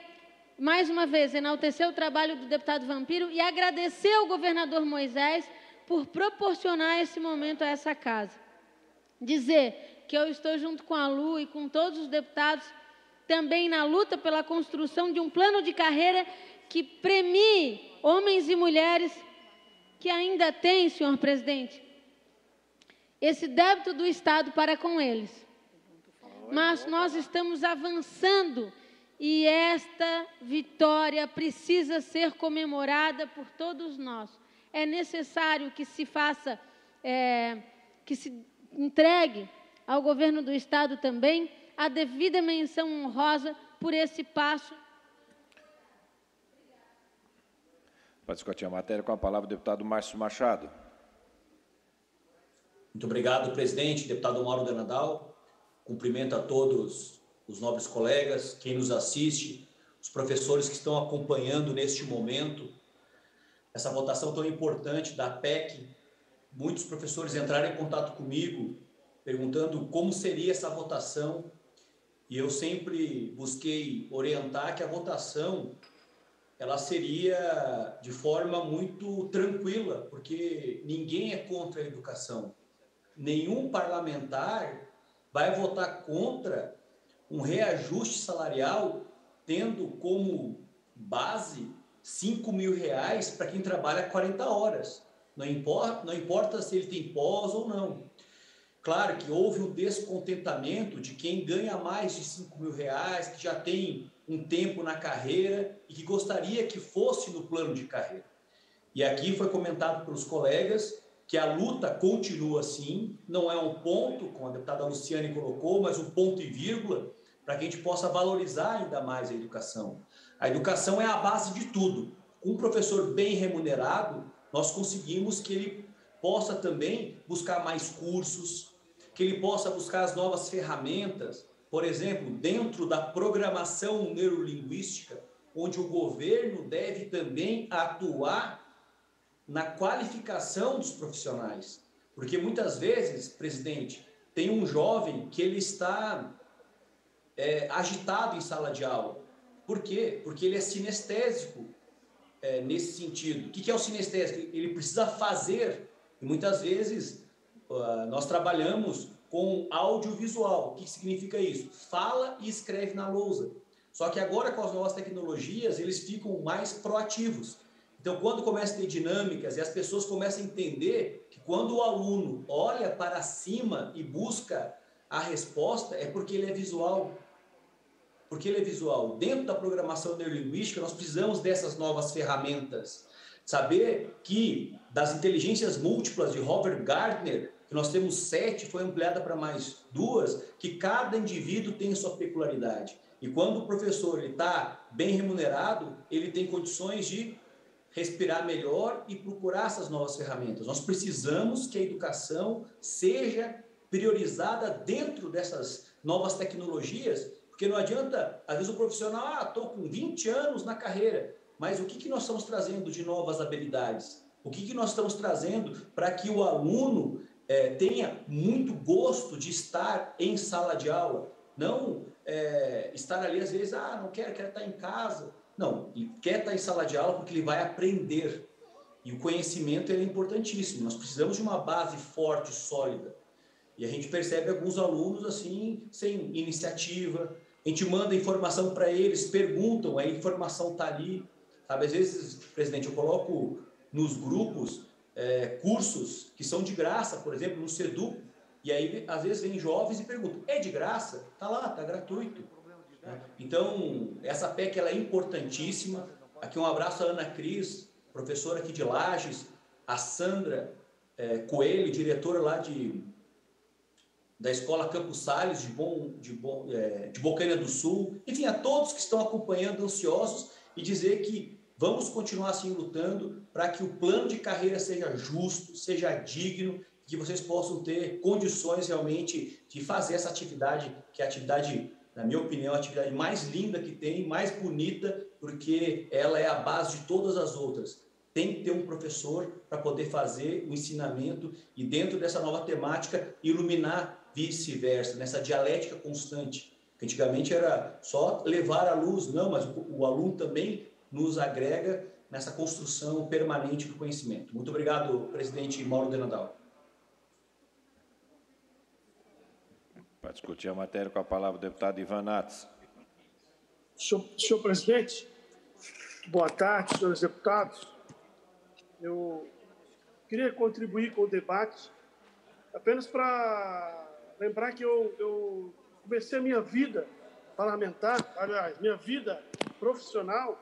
S8: mais uma vez, enaltecer o trabalho do deputado Vampiro e agradecer ao governador Moisés por proporcionar esse momento a essa casa. Dizer que eu estou junto com a Lu e com todos os deputados também na luta pela construção de um plano de carreira que premie homens e mulheres que ainda têm, senhor presidente, esse débito do Estado para com eles. Mas nós estamos avançando e esta vitória precisa ser comemorada por todos nós. É necessário que se faça, que se entregue ao governo do Estado também a devida menção honrosa por esse passo.
S1: Para discutir a matéria, com a palavra o deputado Márcio Machado.
S3: Muito obrigado, presidente, deputado Mauro de Nadal. Cumprimento a todos os nobres colegas, quem nos assiste, os professores que estão acompanhando neste momento essa votação tão importante da PEC. Muitos professores entraram em contato comigo perguntando como seria essa votação, e eu sempre busquei orientar que a votação ela seria de forma muito tranquila, porque ninguém é contra a educação. Nenhum parlamentar vai votar contra um reajuste salarial, tendo como base R$5.000 para quem trabalha 40 horas. Não importa se ele tem pós ou não. Claro que houve um descontentamento de quem ganha mais de R$5.000, que já tem um tempo na carreira e que gostaria que fosse no plano de carreira. E aqui foi comentado pelos colegas que a luta continua assim, não é um ponto, como a deputada Luciane colocou, mas um ponto e vírgula, para que a gente possa valorizar ainda mais a educação. A educação é a base de tudo. Com um professor bem remunerado, nós conseguimos que ele possa também buscar mais cursos, que ele possa buscar as novas ferramentas, por exemplo, dentro da programação neurolinguística, onde o governo deve também atuar na qualificação dos profissionais. Porque muitas vezes, presidente, tem um jovem que ele está agitado em sala de aula. Por quê? Porque ele é sinestésico nesse sentido. O que é o sinestésico? Ele precisa fazer, e muitas vezes nós trabalhamos com audiovisual. O que significa isso? Fala e escreve na lousa. Só que agora, com as novas tecnologias, eles ficam mais proativos. Então, quando começa a ter dinâmicas e as pessoas começam a entender que quando o aluno olha para cima e busca a resposta, é porque ele é visual. Porque ele é visual. Dentro da programação neurolinguística, nós precisamos dessas novas ferramentas. Saber que das inteligências múltiplas de Robert Gardner, que nós temos 7, foi ampliada para mais 2, que cada indivíduo tem sua peculiaridade. E quando o professor está bem remunerado, ele tem condições de respirar melhor e procurar essas novas ferramentas. Nós precisamos que a educação seja priorizada dentro dessas novas tecnologias, porque não adianta, às vezes o profissional, estou com 20 anos na carreira, mas o que nós estamos trazendo de novas habilidades? O que nós estamos trazendo para que o aluno tenha muito gosto de estar em sala de aula? Não estar ali, às vezes, não quero estar em casa. Não, ele quer estar em sala de aula porque ele vai aprender. E o conhecimento é importantíssimo. Nós precisamos de uma base forte, sólida. E a gente percebe alguns alunos assim, sem iniciativa. A gente manda informação para eles, perguntam, a informação está ali. Sabe, às vezes, presidente, eu coloco nos grupos cursos que são de graça, por exemplo, no SEDUC, e aí, às vezes, vem jovens e perguntam, é de graça? Está lá, está gratuito. Então, essa PEC ela é importantíssima. Aqui um abraço à Ana Cris, professora aqui de Lages, a Sandra Coelho, diretora lá da Escola Campos Salles, de Bocaina do Sul. Enfim, a todos que estão acompanhando, ansiosos, e dizer que vamos continuar assim lutando para que o plano de carreira seja justo, seja digno, que vocês possam ter condições realmente de fazer essa atividade, que é a atividade, na minha opinião, a atividade mais linda que tem, mais bonita, porque ela é a base de todas as outras. Tem que ter um professor para poder fazer o ensinamento e, dentro dessa nova temática, iluminar vice-versa, nessa dialética constante. Que antigamente era só levar à luz, não, mas o aluno também nos agrega nessa construção permanente do conhecimento. Muito obrigado, presidente Mauro de Nadal.
S1: Para discutir a matéria, com a palavra o deputado Ivan Nats.
S9: Senhor presidente, boa tarde, senhores deputados. Eu queria contribuir com o debate apenas para lembrar que eu comecei a minha vida parlamentar, aliás, minha vida profissional,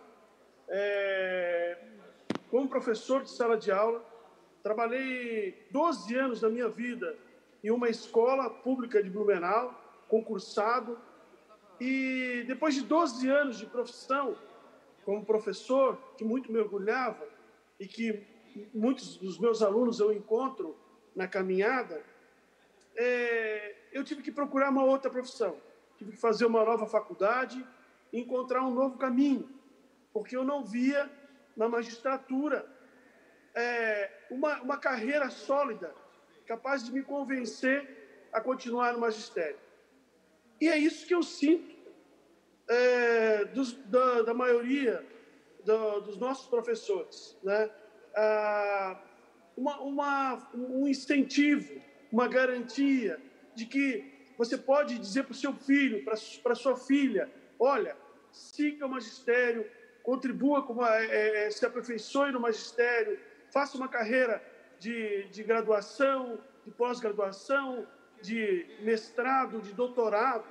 S9: como professor de sala de aula. Trabalhei 12 anos da minha vida em uma escola pública de Blumenau, concursado, e depois de 12 anos de profissão como professor, que muito me orgulhava e que muitos dos meus alunos eu encontro na caminhada, eu tive que procurar uma outra profissão, tive que fazer uma nova faculdade e encontrar um novo caminho, porque eu não via na magistratura uma carreira sólida, capaz de me convencer a continuar no magistério. E é isso que eu sinto da maioria dos nossos professores, né? Um incentivo, uma garantia de que você pode dizer para o seu filho, para a sua filha, olha, siga o magistério, contribua, se aperfeiçoe no magistério, faça uma carreira de graduação, de pós-graduação, de mestrado, de doutorado,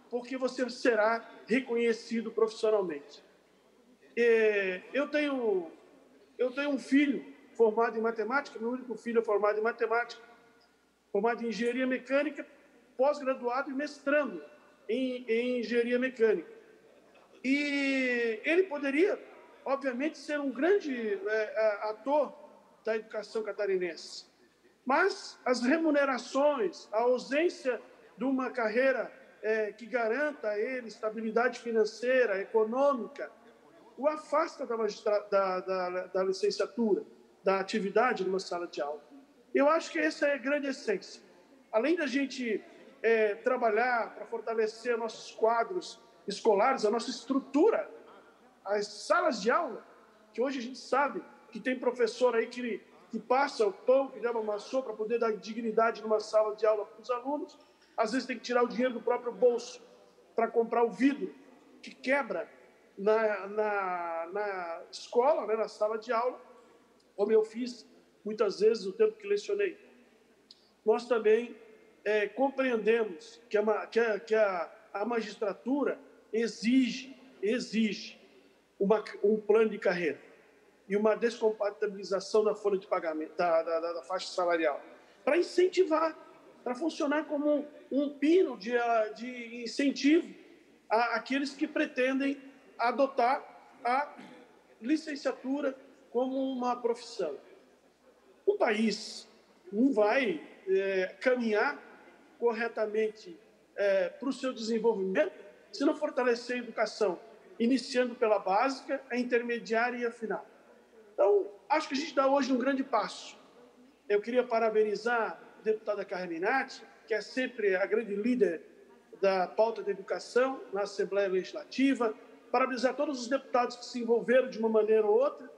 S9: porque você será reconhecido profissionalmente. Eu tenho um filho formado em matemática, meu único filho é formado em matemática, formado em engenharia mecânica, pós-graduado e mestrando em engenharia mecânica. E ele poderia, obviamente, ser um grande ator da educação catarinense. Mas as remunerações, a ausência de uma carreira que garanta a ele estabilidade financeira, econômica, o afasta da licenciatura, da atividade numa sala de aula. Eu acho que essa é a grande essência. Além da gente trabalhar para fortalecer nossos quadros escolares, a nossa estrutura, as salas de aula, que hoje a gente sabe que tem professor aí que passa o pão, que leva uma sopa para poder dar dignidade numa sala de aula para os alunos, às vezes tem que tirar o dinheiro do próprio bolso para comprar o vidro, que quebra na escola, né, na sala de aula, como eu fiz muitas vezes no tempo que lecionei. Nós também compreendemos que a magistratura exige um plano de carreira e uma descompatibilização da folha de pagamento, da faixa salarial, para incentivar, para funcionar como um pino de incentivo àqueles que pretendem adotar a licenciatura como uma profissão. O país não vai caminhar corretamente para o seu desenvolvimento se não fortalecer a educação, iniciando pela básica, a intermediária e a final. Então, acho que a gente dá hoje um grande passo. Eu queria parabenizar a deputada Carminati, que é sempre a grande líder da pauta da educação na Assembleia Legislativa, parabenizar todos os deputados que se envolveram de uma maneira ou outra,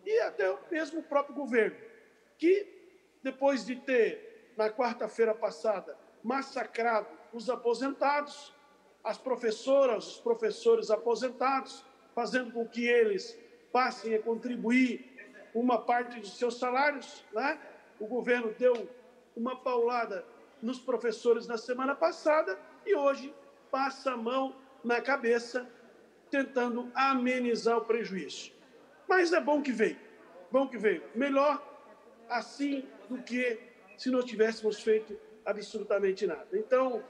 S9: e até mesmo o próprio governo, que, depois de ter, na quarta-feira passada, massacrado os aposentados, as professoras, os professores aposentados, fazendo com que eles passem a contribuir uma parte dos seus salários, né? O governo deu uma paulada nos professores na semana passada e hoje passa a mão na cabeça, tentando amenizar o prejuízo. Mas é bom que veio. Melhor assim do que se não tivéssemos feito absolutamente nada. Então,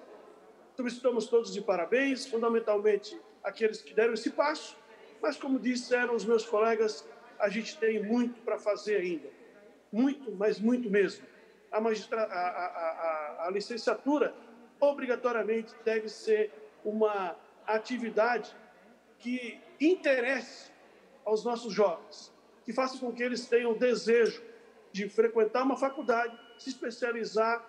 S9: estamos todos de parabéns, fundamentalmente aqueles que deram esse passo, mas, como disseram os meus colegas, a gente tem muito para fazer ainda. Muito, mas muito mesmo. A licenciatura, obrigatoriamente, deve ser uma atividade que interesse aos nossos jovens, que faça com que eles tenham desejo de frequentar uma faculdade, se especializar,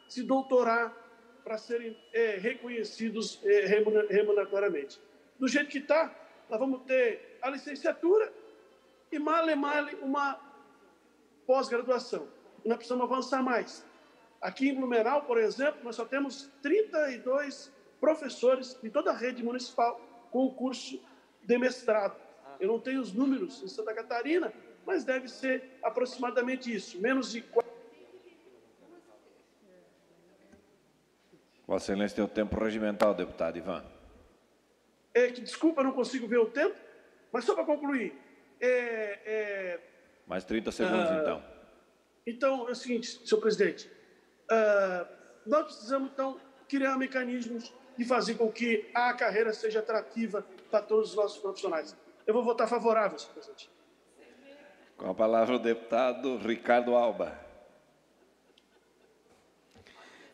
S9: se doutorar, para serem reconhecidos remuneratoriamente. Do jeito que está, nós vamos ter a licenciatura e, male, uma pós-graduação. Nós precisamos avançar mais. Aqui em Blumenau, por exemplo, nós só temos 32 professores de toda a rede municipal com o curso de mestrado. Eu não tenho os números em Santa Catarina, mas deve ser aproximadamente isso, menos de 4.
S1: Vossa Excelência tem o tempo regimental, deputado Ivan.
S9: Desculpa, não consigo ver o tempo, mas só para concluir.
S1: Mais 30 segundos, então.
S9: Então, é o seguinte, senhor presidente, nós precisamos, então, criar mecanismos de fazer com que a carreira seja atrativa para todos os nossos profissionais. Eu vou votar favorável, senhor presidente.
S1: Com a palavra o deputado Ricardo Alba.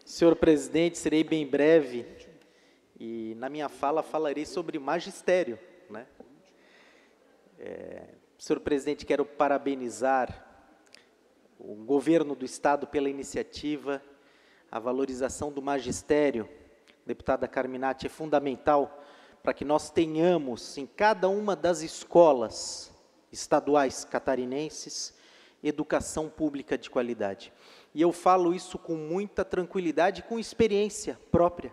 S10: Senhor presidente, serei bem breve e na minha fala falarei sobre magistério, né? Senhor presidente, quero parabenizar o governo do Estado pela iniciativa, a valorização do magistério. Deputada Carminati, é fundamental para que nós tenhamos em cada uma das escolas estaduais catarinenses educação pública de qualidade. E eu falo isso com muita tranquilidade, com experiência própria.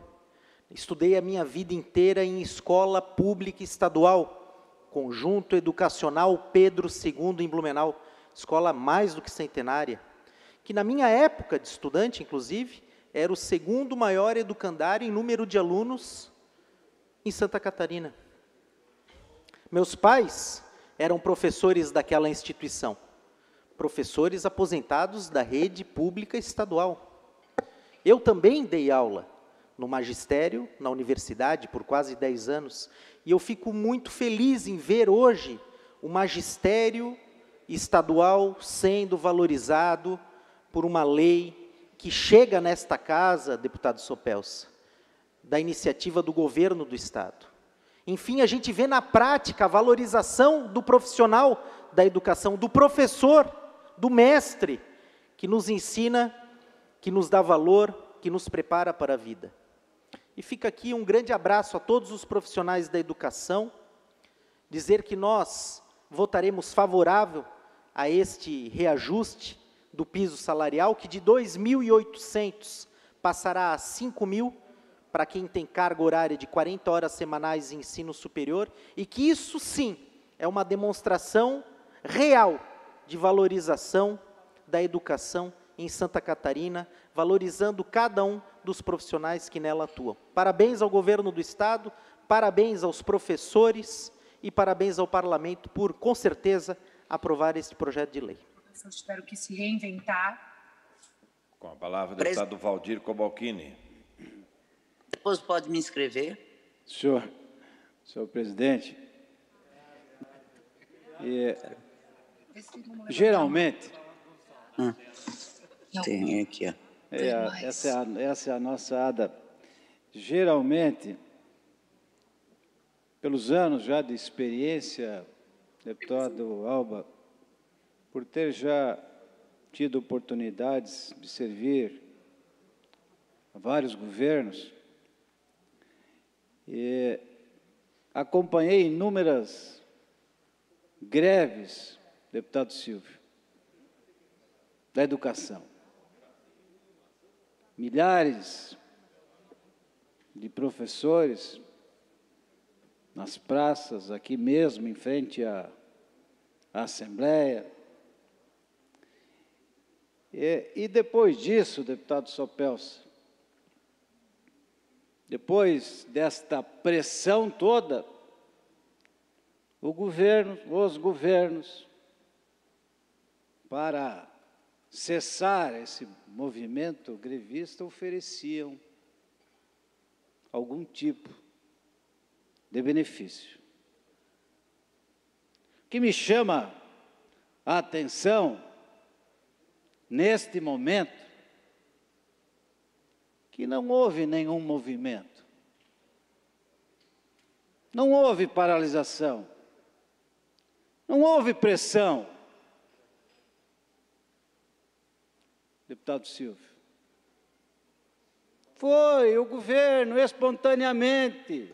S10: Estudei a minha vida inteira em escola pública estadual, Conjunto Educacional Pedro II em Blumenau, escola mais do que centenária, que na minha época de estudante, inclusive, era o segundo maior educandário em número de alunos em Santa Catarina. Meus pais eram professores daquela instituição, professores aposentados da rede pública estadual. Eu também dei aula no magistério, na universidade, por quase 10 anos, e eu fico muito feliz em ver hoje o magistério estadual sendo valorizado por uma lei que chega nesta casa, deputado Sopelsa, da iniciativa do governo do Estado. Enfim, a gente vê na prática a valorização do profissional da educação, do professor, do mestre, que nos ensina, que nos dá valor, que nos prepara para a vida. E fica aqui um grande abraço a todos os profissionais da educação, dizer que nós votaremos favorável a este reajuste do piso salarial, que de 2.800 passará a 5.000, para quem tem carga horária de 40 horas semanais em ensino superior, e que isso sim é uma demonstração real de valorização da educação em Santa Catarina, valorizando cada um dos profissionais que nela atuam. Parabéns ao governo do Estado, parabéns aos professores e parabéns ao Parlamento por, com certeza, aprovar este projeto de lei.
S11: Tiveram que se reinventar.
S1: Com a palavra, o deputado Valdir Cobalcini.
S12: Depois pode me inscrever.
S13: Senhor presidente, geralmente...
S12: Tem aqui, ó.
S13: Essa é a nossa ADA. Geralmente, pelos anos já de experiência, deputado Alba, por ter já tido oportunidades de servir a vários governos, acompanhei inúmeras greves, deputado Silvio, da educação. Milhares de professores nas praças, aqui mesmo, em frente à Assembleia. E depois disso, deputado Sopelsa, depois desta pressão toda, os governos, para cessar esse movimento grevista, ofereciam algum tipo de benefício. O que me chama a atenção, neste momento, que não houve nenhum movimento, não houve paralisação, não houve pressão. Deputado Silvio, foi o governo espontaneamente.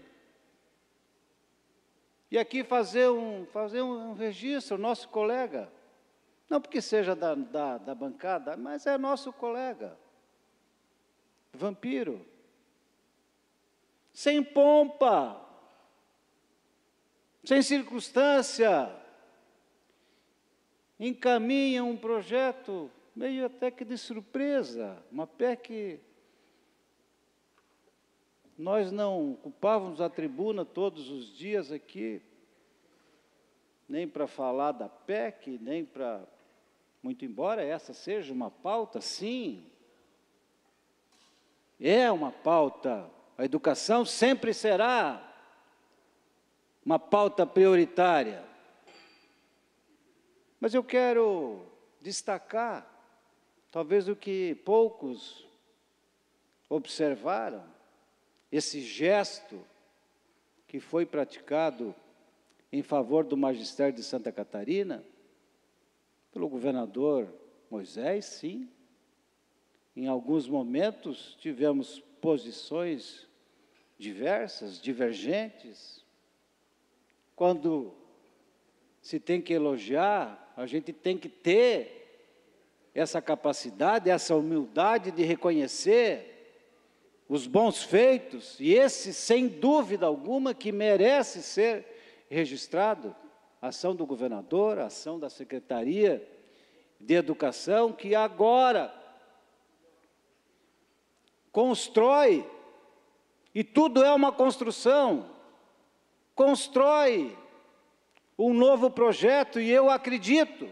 S13: E aqui fazer um registro, nosso colega, não porque seja da bancada, mas é nosso colega, Vampiro, sem pompa, sem circunstância, encaminha um projeto meio até que de surpresa, uma PEC. Nós não ocupávamos a tribuna todos os dias aqui, nem para falar da PEC, nem para... Muito embora essa seja uma pauta, sim, é uma pauta. A educação sempre será uma pauta prioritária. Mas eu quero destacar, talvez o que poucos observaram, esse gesto que foi praticado em favor do magistério de Santa Catarina, pelo governador Moisés, sim. Em alguns momentos tivemos posições diversas, divergentes. Quando se tem que elogiar, a gente tem que ter essa capacidade, essa humildade de reconhecer os bons feitos, e esse, sem dúvida alguma, que merece ser registrado, a ação do governador, a ação da Secretaria de Educação, que agora constrói, e tudo é uma construção, constrói um novo projeto, e eu acredito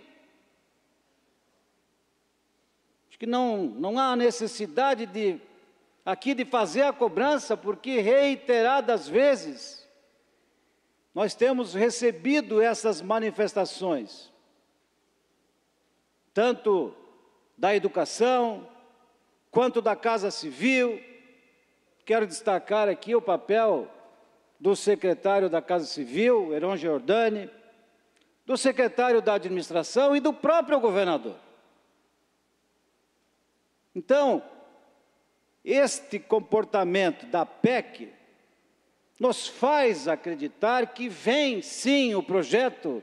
S13: que não há necessidade de fazer a cobrança, porque reiteradas vezes nós temos recebido essas manifestações, tanto da educação, quanto da Casa Civil. Quero destacar aqui o papel do secretário da Casa Civil, Heron Giordani, do secretário da Administração e do próprio governador. Então, este comportamento da PEC nos faz acreditar que vem, sim, o projeto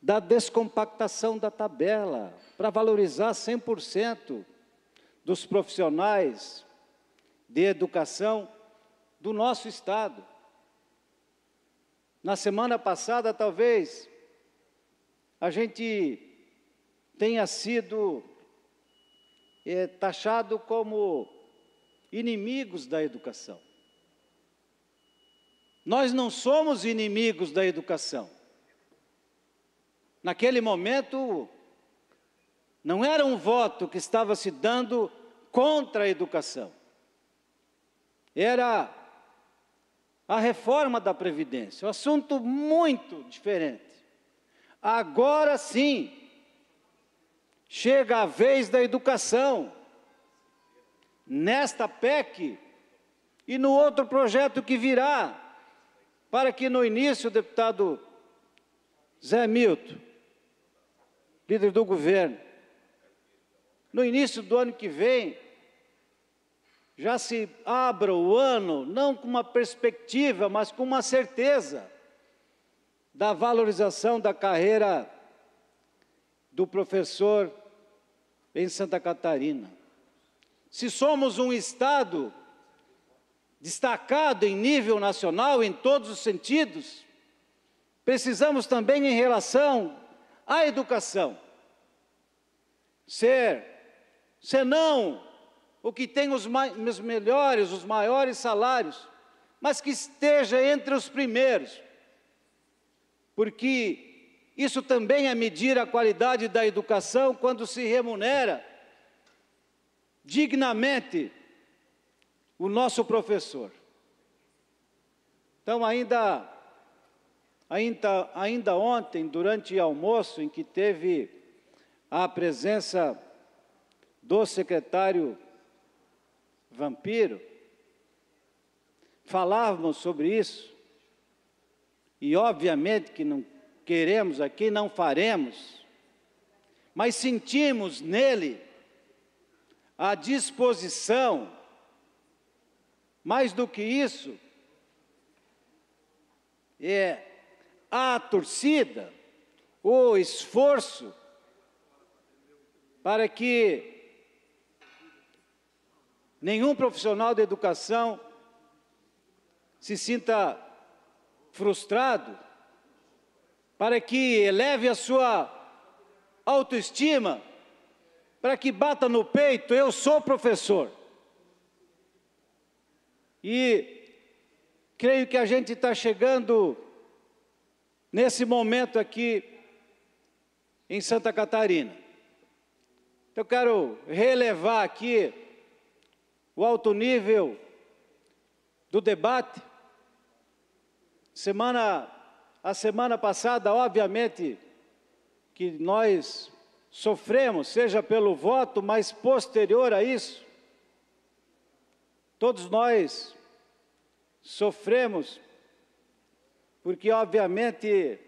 S13: da descompactação da tabela, para valorizar 100% dos profissionais de educação do nosso Estado. Na semana passada, talvez, a gente tenha sido taxado como inimigos da educação. Nós não somos inimigos da educação. Naquele momento, não era um voto que estava se dando contra a educação. Era a reforma da Previdência, um assunto muito diferente. Agora sim, chega a vez da educação, nesta PEC e no outro projeto que virá, para que no início, o deputado Zé Milton, líder do governo, no início do ano que vem, já se abra o ano, não com uma perspectiva, mas com uma certeza da valorização da carreira do professor em Santa Catarina. Se somos um Estado destacado em nível nacional, em todos os sentidos, precisamos também, em relação à educação, ser senão o que tem os melhores, os maiores salários, mas que esteja entre os primeiros, porque isso também é medir a qualidade da educação quando se remunera dignamente o nosso professor. Então, ainda ontem, durante o almoço, em que teve a presença do secretário Vampiro, falávamos sobre isso, e obviamente que não queremos aqui, não faremos, mas sentimos nele a disposição, mais do que isso, é a torcida, o esforço para que nenhum profissional de educação se sinta frustrado, para que eleve a sua autoestima, para que bata no peito, eu sou professor. E creio que a gente está chegando nesse momento aqui em Santa Catarina. Eu quero relevar aqui o alto nível do debate. A semana passada, obviamente, que nós sofremos, seja pelo voto, mas posterior a isso, todos nós sofremos, porque, obviamente,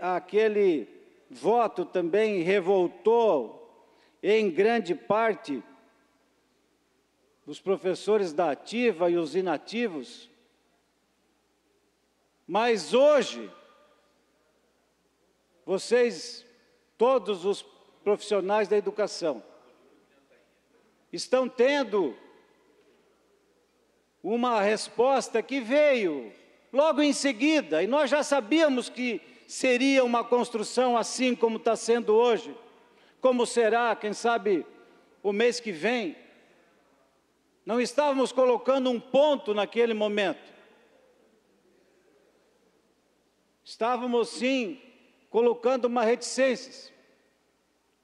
S13: aquele voto também revoltou, em grande parte, os professores da ativa e os inativos. Mas hoje, vocês, todos os profissionais da educação, estão tendo uma resposta que veio logo em seguida, e nós já sabíamos que seria uma construção assim como está sendo hoje, como será, quem sabe, o mês que vem. Não estávamos colocando um ponto naquele momento. Estávamos, sim, colocando uma reticência,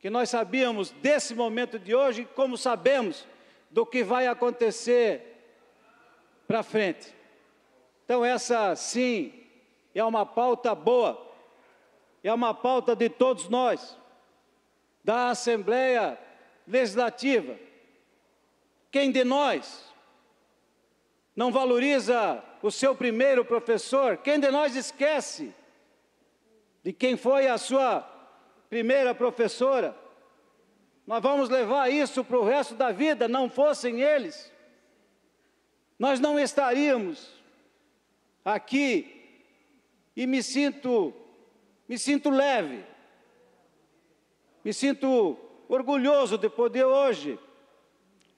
S13: que nós sabíamos desse momento de hoje, como sabemos do que vai acontecer para frente. Então, essa, sim, é uma pauta boa, é uma pauta de todos nós, da Assembleia Legislativa. Quem de nós não valoriza o seu primeiro professor? Quem de nós esquece de quem foi a sua primeira professora? Nós vamos levar isso para o resto da vida. Não fossem eles, nós não estaríamos aqui. E me sinto leve, me sinto orgulhoso de poder hoje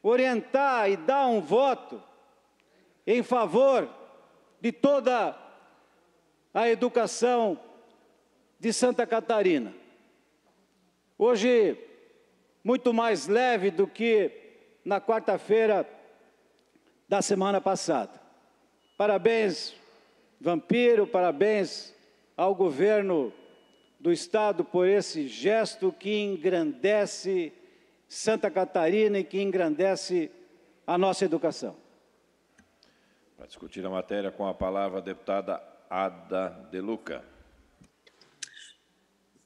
S13: orientar e dar um voto em favor de toda a educação de Santa Catarina. Hoje, muito mais leve do que na quarta-feira da semana passada. Parabéns, Vampiro, parabéns ao governo do Estado por esse gesto que engrandece Santa Catarina e que engrandece a nossa educação.
S1: Para discutir a matéria, com a palavra a deputada Ada De Luca.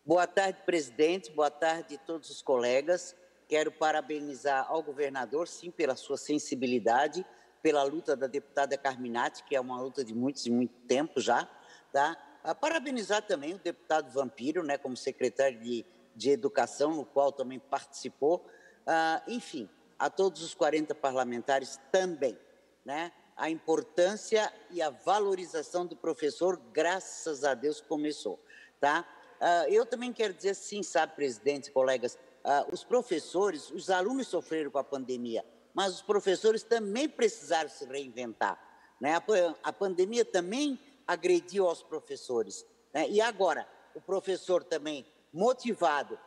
S12: Boa tarde, presidente. Boa tarde a todos os colegas. Quero parabenizar ao governador, sim, pela sua sensibilidade, pela luta da deputada Carminati, que é uma luta de muito tempo já, tá? Parabenizar também o deputado Vampiro, né, como secretário de Educação, no qual também participou. Enfim, a todos os 40 parlamentares também, né? A importância e a valorização do professor, graças a Deus, começou, tá? Eu também quero dizer sim, sabe, presidente, colegas, os professores, os alunos sofreram com a pandemia, mas os professores também precisaram se reinventar, né? A pandemia também agrediu aos professores, né? E agora, o professor também motivado,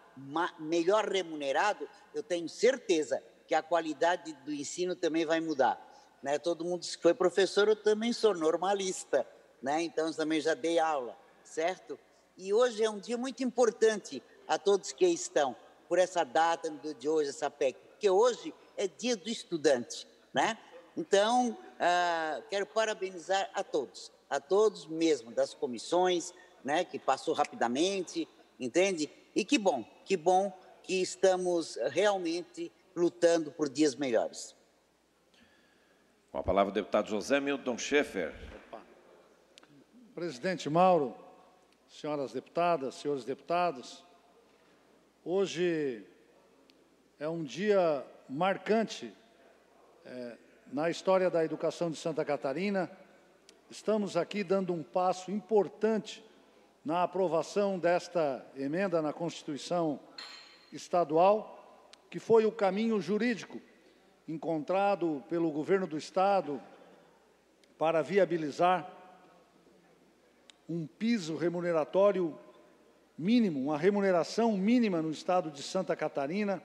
S12: melhor remunerado, eu tenho certeza que a qualidade do ensino também vai mudar, né? Todo mundo diz que foi professor, eu também sou normalista, né? Então eu também já dei aula, certo? E hoje é um dia muito importante a todos que estão, por essa data de hoje, essa PEC, porque hoje é dia do estudante, né? Então, quero parabenizar a todos mesmo, das comissões, né, que passou rapidamente, entende? E que bom que estamos realmente lutando por dias melhores.
S1: Com a palavra o deputado José Milton Schaeffer.
S14: Presidente Mauro, senhoras deputadas, senhores deputados, hoje é um dia marcante na história da educação de Santa Catarina. Estamos aqui dando um passo importante na aprovação desta emenda na Constituição Estadual, que foi o caminho jurídico encontrado pelo governo do Estado para viabilizar um piso remuneratório mínimo, uma remuneração mínima no Estado de Santa Catarina,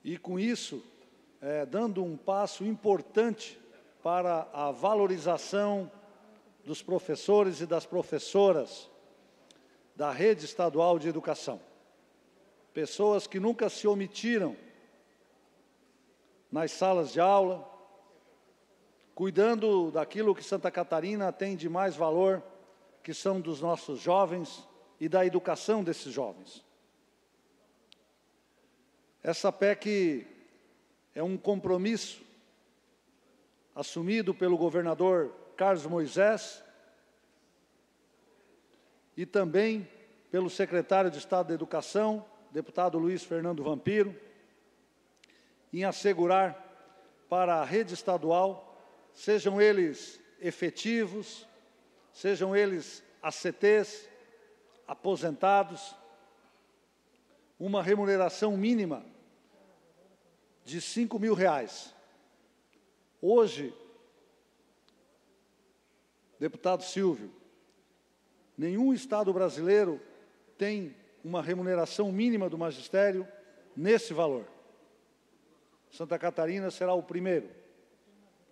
S14: e com isso, dando um passo importante para a valorização dos professores e das professoras da rede estadual de educação. Pessoas que nunca se omitiram nas salas de aula, cuidando daquilo que Santa Catarina tem de mais valor, que são dos nossos jovens e da educação desses jovens. Essa PEC é um compromisso assumido pelo governador Carlos Moisés e também pelo secretário de Estado da Educação, deputado Luiz Fernando Vampiro, em assegurar para a rede estadual, sejam eles efetivos, sejam eles ACTs, aposentados, uma remuneração mínima de R$5.000. Hoje, deputado Silvio, nenhum estado brasileiro tem uma remuneração mínima do magistério nesse valor. Santa Catarina será o primeiro,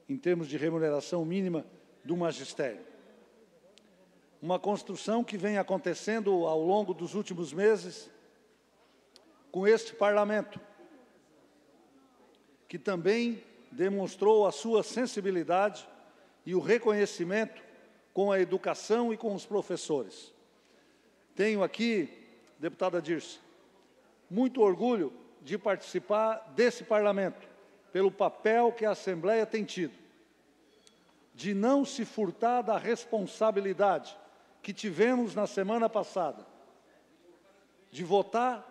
S14: em termos de remuneração mínima do magistério. Uma construção que vem acontecendo ao longo dos últimos meses com este parlamento, que também demonstrou a sua sensibilidade e o reconhecimento com a educação e com os professores. Tenho aqui, deputada Dirce, muito orgulho de participar desse parlamento, pelo papel que a Assembleia tem tido, de não se furtar da responsabilidade que tivemos na semana passada, de votar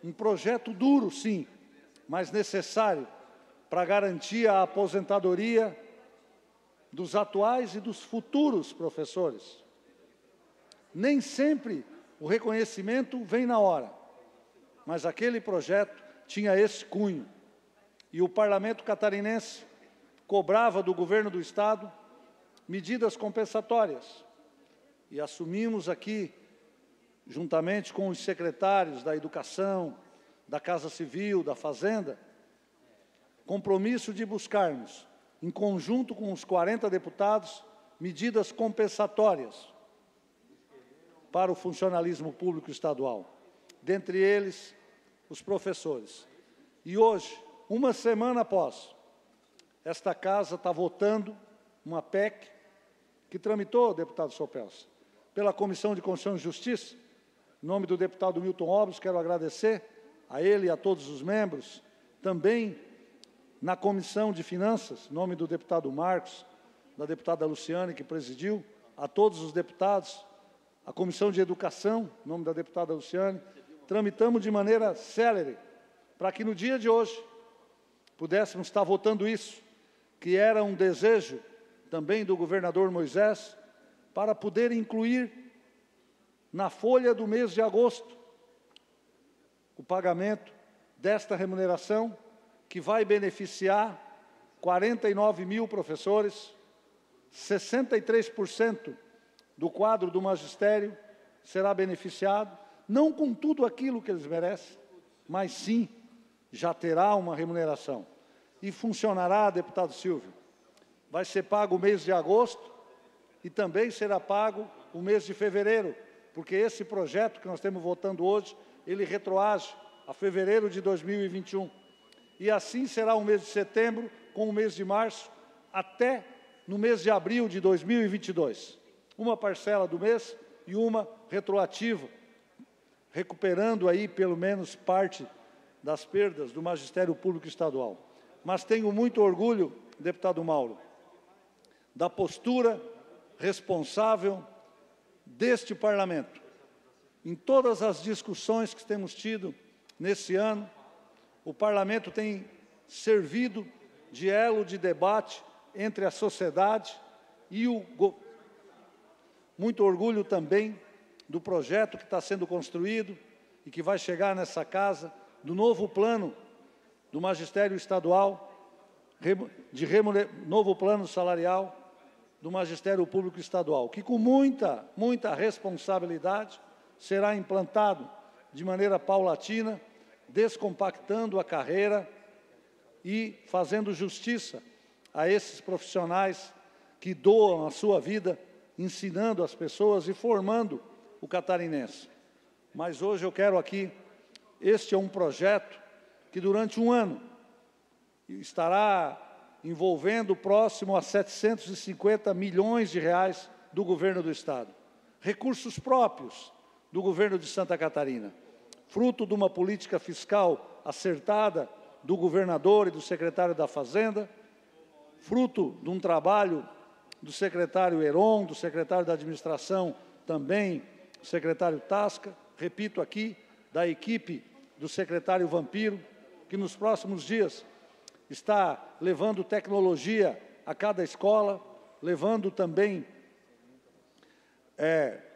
S14: um projeto duro, sim, mas necessário para garantir a aposentadoria dos atuais e dos futuros professores. Nem sempre o reconhecimento vem na hora, mas aquele projeto tinha esse cunho, e o Parlamento catarinense cobrava do governo do Estado medidas compensatórias. E assumimos aqui, juntamente com os secretários da Educação, da Casa Civil, da Fazenda, compromisso de buscarmos, em conjunto com os 40 deputados, medidas compensatórias para o funcionalismo público estadual, dentre eles os professores. E hoje, uma semana após, esta Casa está votando uma PEC que tramitou, deputado Sopelsa, pela Comissão de Constituição e Justiça. Em nome do deputado Milton Robles, quero agradecer a ele e a todos os membros, também na Comissão de Finanças, em nome do deputado Marcos, da deputada Luciane, que presidiu, a todos os deputados, a Comissão de Educação, em nome da deputada Luciane, tramitamos de maneira célere, para que no dia de hoje pudéssemos estar votando isso, que era um desejo também do governador Moisés, para poder incluir na folha do mês de agosto o pagamento desta remuneração, que vai beneficiar 49 mil professores, 63% do quadro do magistério será beneficiado, não com tudo aquilo que eles merecem, mas sim, já terá uma remuneração. E funcionará, deputado Silvio, vai ser pago o mês de agosto e também será pago o mês de fevereiro, porque esse projeto que nós estamos votando hoje, ele retroage a fevereiro de 2021. E assim será o mês de setembro, com o mês de março, até no mês de abril de 2022. Uma parcela do mês e uma retroativa, recuperando aí pelo menos parte das perdas do magistério público estadual. Mas tenho muito orgulho, deputado Mauro, da postura responsável deste parlamento. Em todas as discussões que temos tido nesse ano, o parlamento tem servido de elo de debate entre a sociedade e o governo. Muito orgulho também do projeto que está sendo construído e que vai chegar nessa casa, do novo plano do magistério estadual, novo plano salarial do magistério público estadual, que com muita responsabilidade será implantado de maneira paulatina, descompactando a carreira e fazendo justiça a esses profissionais que doam a sua vida, ensinando as pessoas e formando o catarinense. Mas hoje eu quero aqui, este é um projeto que durante um ano estará envolvendo próximo a 750 milhões de reais do governo do Estado. Recursos próprios do governo de Santa Catarina, fruto de uma política fiscal acertada do governador e do secretário da Fazenda, fruto de um trabalho do secretário Heron, do secretário da Administração também, o secretário Tasca, repito aqui, da equipe do secretário Vampiro, que nos próximos dias está levando tecnologia a cada escola, levando também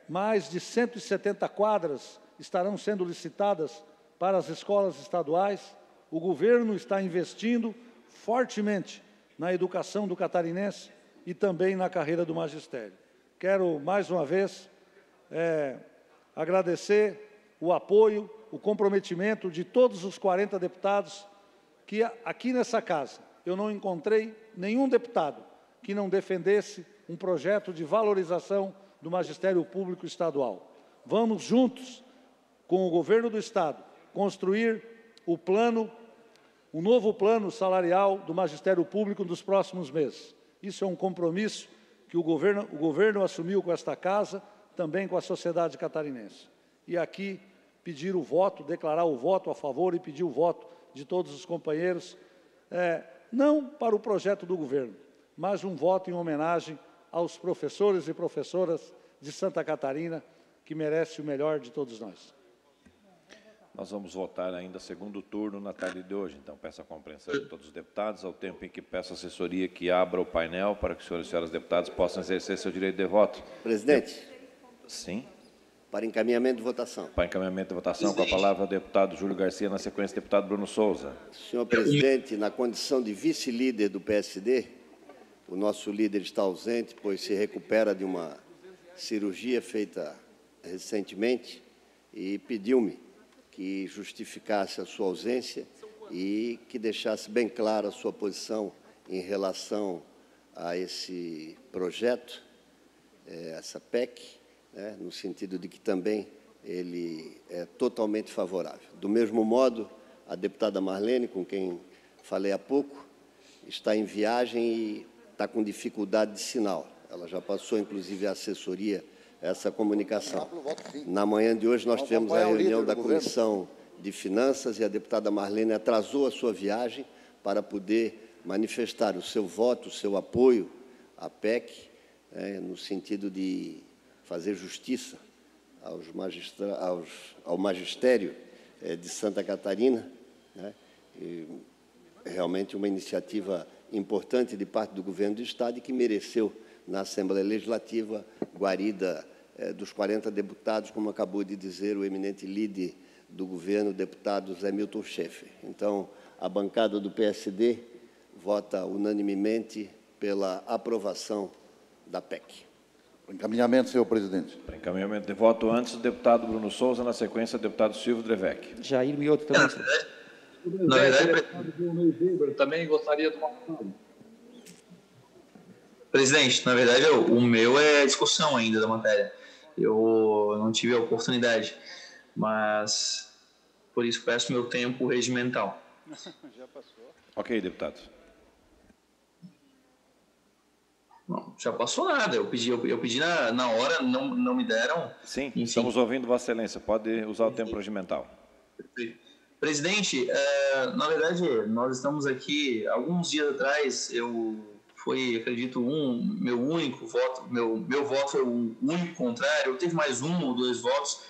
S14: mais de 170 quadras estarão sendo licitadas para as escolas estaduais. O governo está investindo fortemente na educação do catarinense e também na carreira do magistério. Quero, mais uma vez, agradecer o apoio, o comprometimento de todos os 40 deputados, que aqui nessa casa eu não encontrei nenhum deputado que não defendesse um projeto de valorização do magistério público estadual. Vamos juntos, com o governo do Estado, construir o novo plano salarial do magistério público nos próximos meses. Isso é um compromisso que o governo assumiu com esta casa, também com a sociedade catarinense. E aqui pedir o voto, declarar o voto a favor e pedir o voto de todos os companheiros, não para o projeto do governo, mas um voto em homenagem aos professores e professoras de Santa Catarina, que merecem o melhor de todos nós.
S1: Nós vamos votar ainda segundo turno na tarde de hoje, então peço a compreensão de todos os deputados, ao tempo em que peço à assessoria que abra o painel para que os senhores e senhoras deputados possam exercer seu direito de voto.
S15: Presidente.
S1: Sim.
S15: Para encaminhamento de votação.
S1: Para encaminhamento de votação, com a palavra o deputado Júlio Garcia, na sequência, o deputado Bruno Souza.
S15: Senhor presidente, na condição de vice-líder do PSD, o nosso líder está ausente, pois se recupera de uma cirurgia feita recentemente e pediu-me que justificasse a sua ausência e que deixasse bem clara a sua posição em relação a esse projeto, essa PEC, no sentido de que também ele é totalmente favorável. Do mesmo modo, a deputada Marlene, com quem falei há pouco, está em viagem e está com dificuldade de sinal. Ela já passou, inclusive, a assessoria essa comunicação. Na manhã de hoje, nós tivemos a reunião da Comissão de Finanças e a deputada Marlene atrasou a sua viagem para poder manifestar o seu voto, o seu apoio à PEC, no sentido de fazer justiça ao magistério de Santa Catarina, e realmente uma iniciativa importante de parte do governo do Estado e que mereceu, na Assembleia Legislativa, guarida dos 40 deputados, como acabou de dizer o eminente líder do governo, o deputado Zé Milton Schaeffer. Então, a bancada do PSD vota unanimemente pela aprovação da PEC.
S2: Encaminhamento, senhor presidente.
S1: Para encaminhamento de voto, antes o deputado Bruno Souza, na sequência, o deputado Silvio Drevec.
S16: Jair Mioto também.
S17: Na verdade, eu também gostaria de uma fala. Presidente, na verdade, o meu é discussão ainda da matéria. Eu não tive a oportunidade, mas por isso peço meu tempo regimental.
S1: Já passou. Ok, deputado.
S17: Não, já passou nada. Eu pedi na hora, não me deram.
S1: Sim, enfim. Estamos ouvindo Vossa Excelência. Pode usar o tempo regimental.
S17: Presidente, na verdade, nós estamos aqui, alguns dias atrás, foi, acredito, meu único voto, meu voto foi o único contrário. Teve mais 1 ou 2 votos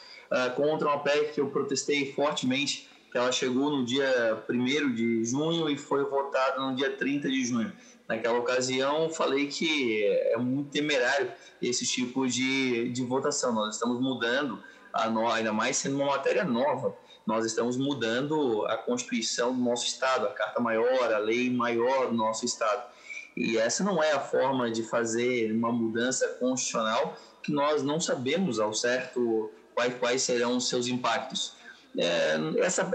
S17: contra uma PEC que eu protestei fortemente, que ela chegou no dia 1º de junho e foi votada no dia 30 de junho. Naquela ocasião, falei que é muito temerário esse tipo de votação. Nós estamos mudando, ainda mais sendo uma matéria nova, nós estamos mudando a Constituição do nosso Estado, a Carta Maior, a Lei Maior do nosso Estado. E essa não é a forma de fazer uma mudança constitucional que nós não sabemos ao certo quais serão os seus impactos.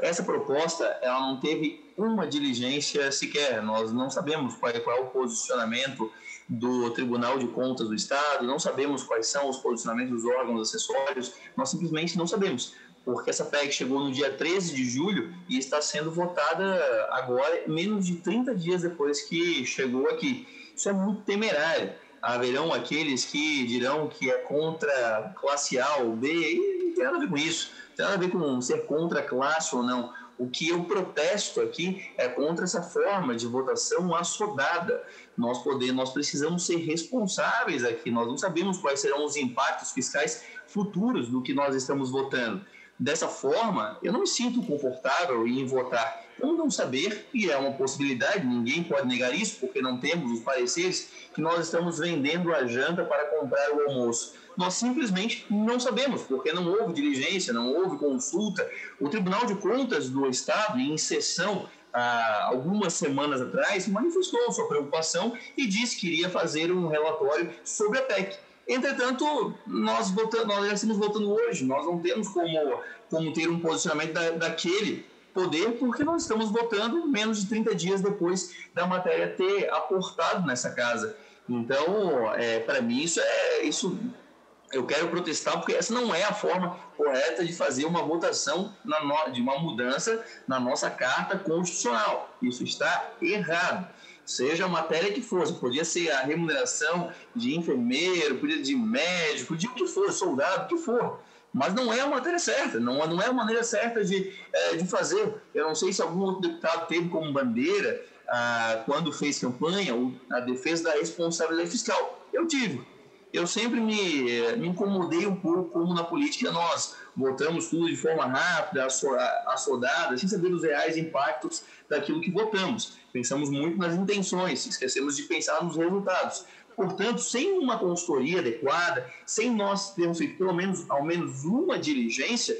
S17: Essa proposta ela não teve uma diligência sequer. Nós não sabemos qual é o posicionamento do Tribunal de Contas do Estado, não sabemos quais são os posicionamentos dos órgãos acessórios, nós simplesmente não sabemos, porque essa PEC chegou no dia 13 de julho e está sendo votada agora, menos de 30 dias depois que chegou aqui. Isso é muito temerário. Haverão aqueles que dirão que é contra classe A ou B, e não tem nada a ver com isso, não tem nada a ver com ser contra a classe ou não. O que eu protesto aqui é contra essa forma de votação assodada. Nós precisamos ser responsáveis aqui, nós não sabemos quais serão os impactos fiscais futuros do que nós estamos votando. Dessa forma, eu não me sinto confortável em votar. Como não saber, e é uma possibilidade, ninguém pode negar isso, porque não temos os pareceres, que nós estamos vendendo a janta para comprar o almoço. Nós simplesmente não sabemos, porque não houve diligência, não houve consulta. O Tribunal de Contas do Estado, em sessão, há algumas semanas atrás, manifestou sua preocupação e disse que iria fazer um relatório sobre a PEC. Entretanto, nós já estamos votando hoje, nós não temos como ter um posicionamento daquele poder, porque nós estamos votando menos de 30 dias depois da matéria ter aportado nessa casa. Então, para mim, isso eu quero protestar, porque essa não é a forma correta de fazer uma votação de uma mudança na nossa Carta Constitucional. Isso está errado. Seja a matéria que fosse, podia ser a remuneração de enfermeiro, podia ser de médico, de o que for, soldado, o que for. Mas não é a matéria certa, não é a maneira certa de fazer. Eu não sei se algum outro deputado teve como bandeira, quando fez campanha, a defesa da responsabilidade fiscal. Eu tive. Eu sempre me incomodei um pouco, como na política nós votamos tudo de forma rápida, assodada, sem saber os reais impactos daquilo que votamos. Pensamos muito nas intenções, esquecemos de pensar nos resultados. Portanto, sem uma consultoria adequada, sem nós termos feito ao menos uma diligência,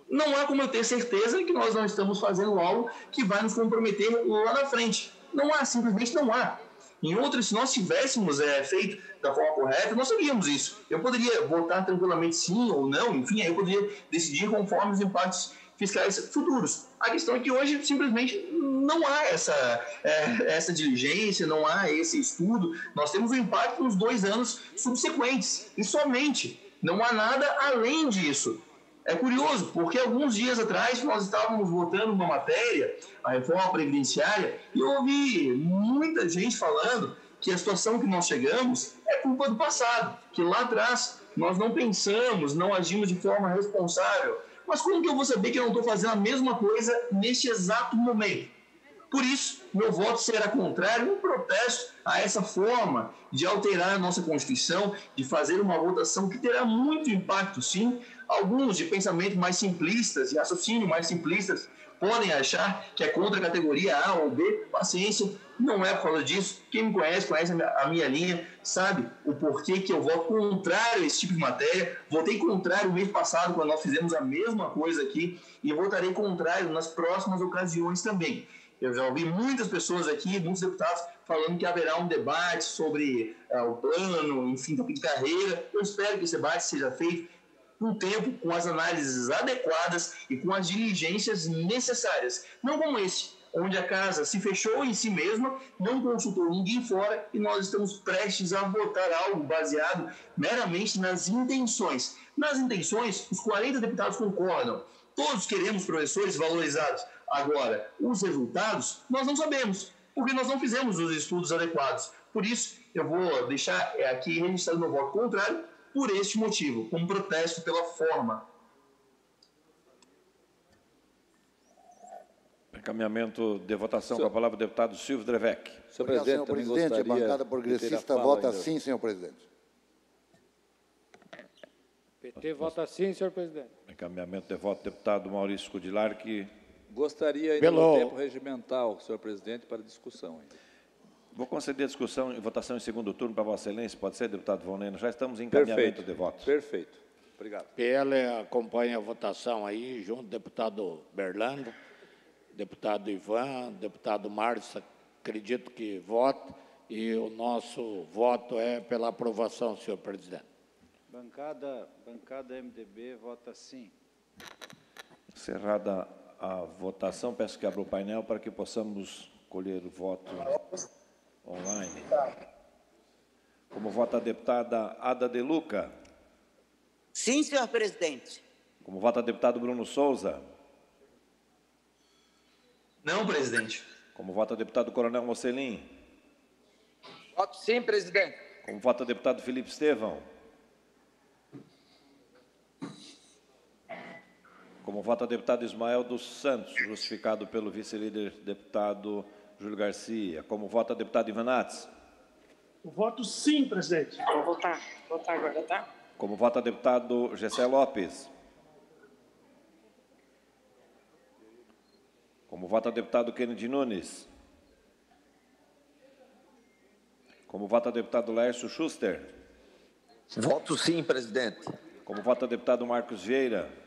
S17: não há como eu ter certeza que nós não estamos fazendo algo que vai nos comprometer lá na frente. Não há, simplesmente não há. Em outras, se nós tivéssemos feito da forma correta, nós sabíamos isso. Eu poderia votar tranquilamente sim ou não, enfim, aí eu poderia decidir conforme os impactos fiscais futuros. A questão é que hoje simplesmente não há essa diligência, não há esse estudo. Nós temos o impacto nos 2 anos subsequentes, e somente. Não há nada além disso. É curioso, porque alguns dias atrás nós estávamos votando uma matéria, a reforma previdenciária, e eu ouvi muita gente falando que a situação que nós chegamos é culpa do passado, que lá atrás nós não pensamos, não agimos de forma responsável. Mas como que eu vou saber que eu não estou fazendo a mesma coisa neste exato momento? Por isso, meu voto será contrário, um protesto a essa forma de alterar a nossa Constituição, de fazer uma votação que terá muito impacto, sim. Alguns de pensamento mais simplistas e raciocínio mais simplistas podem achar que é contra a categoria A ou B. Paciência, não é por causa disso. Quem me conhece a minha linha, sabe o porquê que eu voto contrário a esse tipo de matéria. Votei contrário mês passado, quando nós fizemos a mesma coisa aqui, e votarei contrário nas próximas ocasiões também. Eu já ouvi muitas pessoas aqui, muitos deputados, falando que haverá um debate sobre o plano, enfim, de carreira. Eu espero que esse debate seja feito com tempo, com as análises adequadas e com as diligências necessárias. Não como esse, onde a casa se fechou em si mesma, não consultou ninguém fora e nós estamos prestes a votar algo baseado meramente nas intenções. Nas intenções, os 40 deputados concordam. Todos queremos professores valorizados. Agora, os resultados, nós não sabemos, porque nós não fizemos os estudos adequados. Por isso, eu vou deixar aqui registrado meu voto contrário por este motivo, como protesto pela forma.
S1: Encaminhamento de votação com a palavra o deputado Silvio Drevec.
S2: Senhor presidente, a bancada progressista vota sim, senhor presidente.
S16: PT vota sim, senhor presidente.
S1: Encaminhamento de voto, deputado Maurício Cudilar, que...
S18: Gostaria ainda no tempo regimental, senhor presidente, para discussão.
S1: Vou conceder a discussão e votação em segundo turno para Vossa Excelência. Pode ser, deputado Voneno? Já estamos em encaminhamento de votos.
S18: Perfeito. Obrigado.
S19: PL acompanha a votação aí, junto deputado Berlando, deputado Ivan, deputado Márcio, acredito que vota, e o nosso voto é pela aprovação, senhor presidente.
S13: Bancada MDB vota sim.
S1: Encerrada a votação, peço que abra o painel para que possamos colher o voto online. Como vota a deputada Ada De Luca?
S12: Sim, senhor presidente.
S1: Como vota o deputado Bruno Souza?
S17: Não, presidente.
S1: Como vota o deputado Coronel Mocelin?
S20: Voto sim, presidente.
S1: Como vota o deputado Felipe Estevão? Como vota o deputado Ismael dos Santos, justificado pelo vice-líder deputado Júlio Garcia. Como vota o deputado Ivan Nats?
S9: Voto sim, presidente.
S11: Vou votar agora, tá?
S1: Como vota o deputado Gessé Lopes? Como vota o deputado Kennedy Nunes? Como vota o deputado Laércio Schuster?
S20: Voto sim, presidente.
S1: Como vota o deputado Marcos Vieira?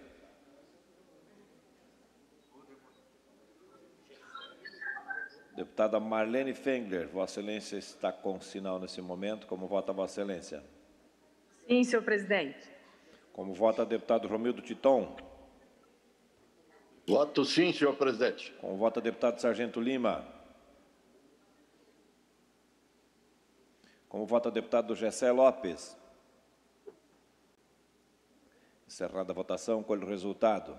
S1: Deputada Marlene Fengler, Vossa Excelência está com sinal nesse momento. Como vota Vossa Excelência?
S11: Sim, senhor presidente.
S1: Como vota o deputado Romildo Titon?
S21: Voto sim, senhor presidente.
S1: Como vota o deputado Sargento Lima? Como vota o deputado Gessé Lopes? Encerrada a votação, colhe o resultado.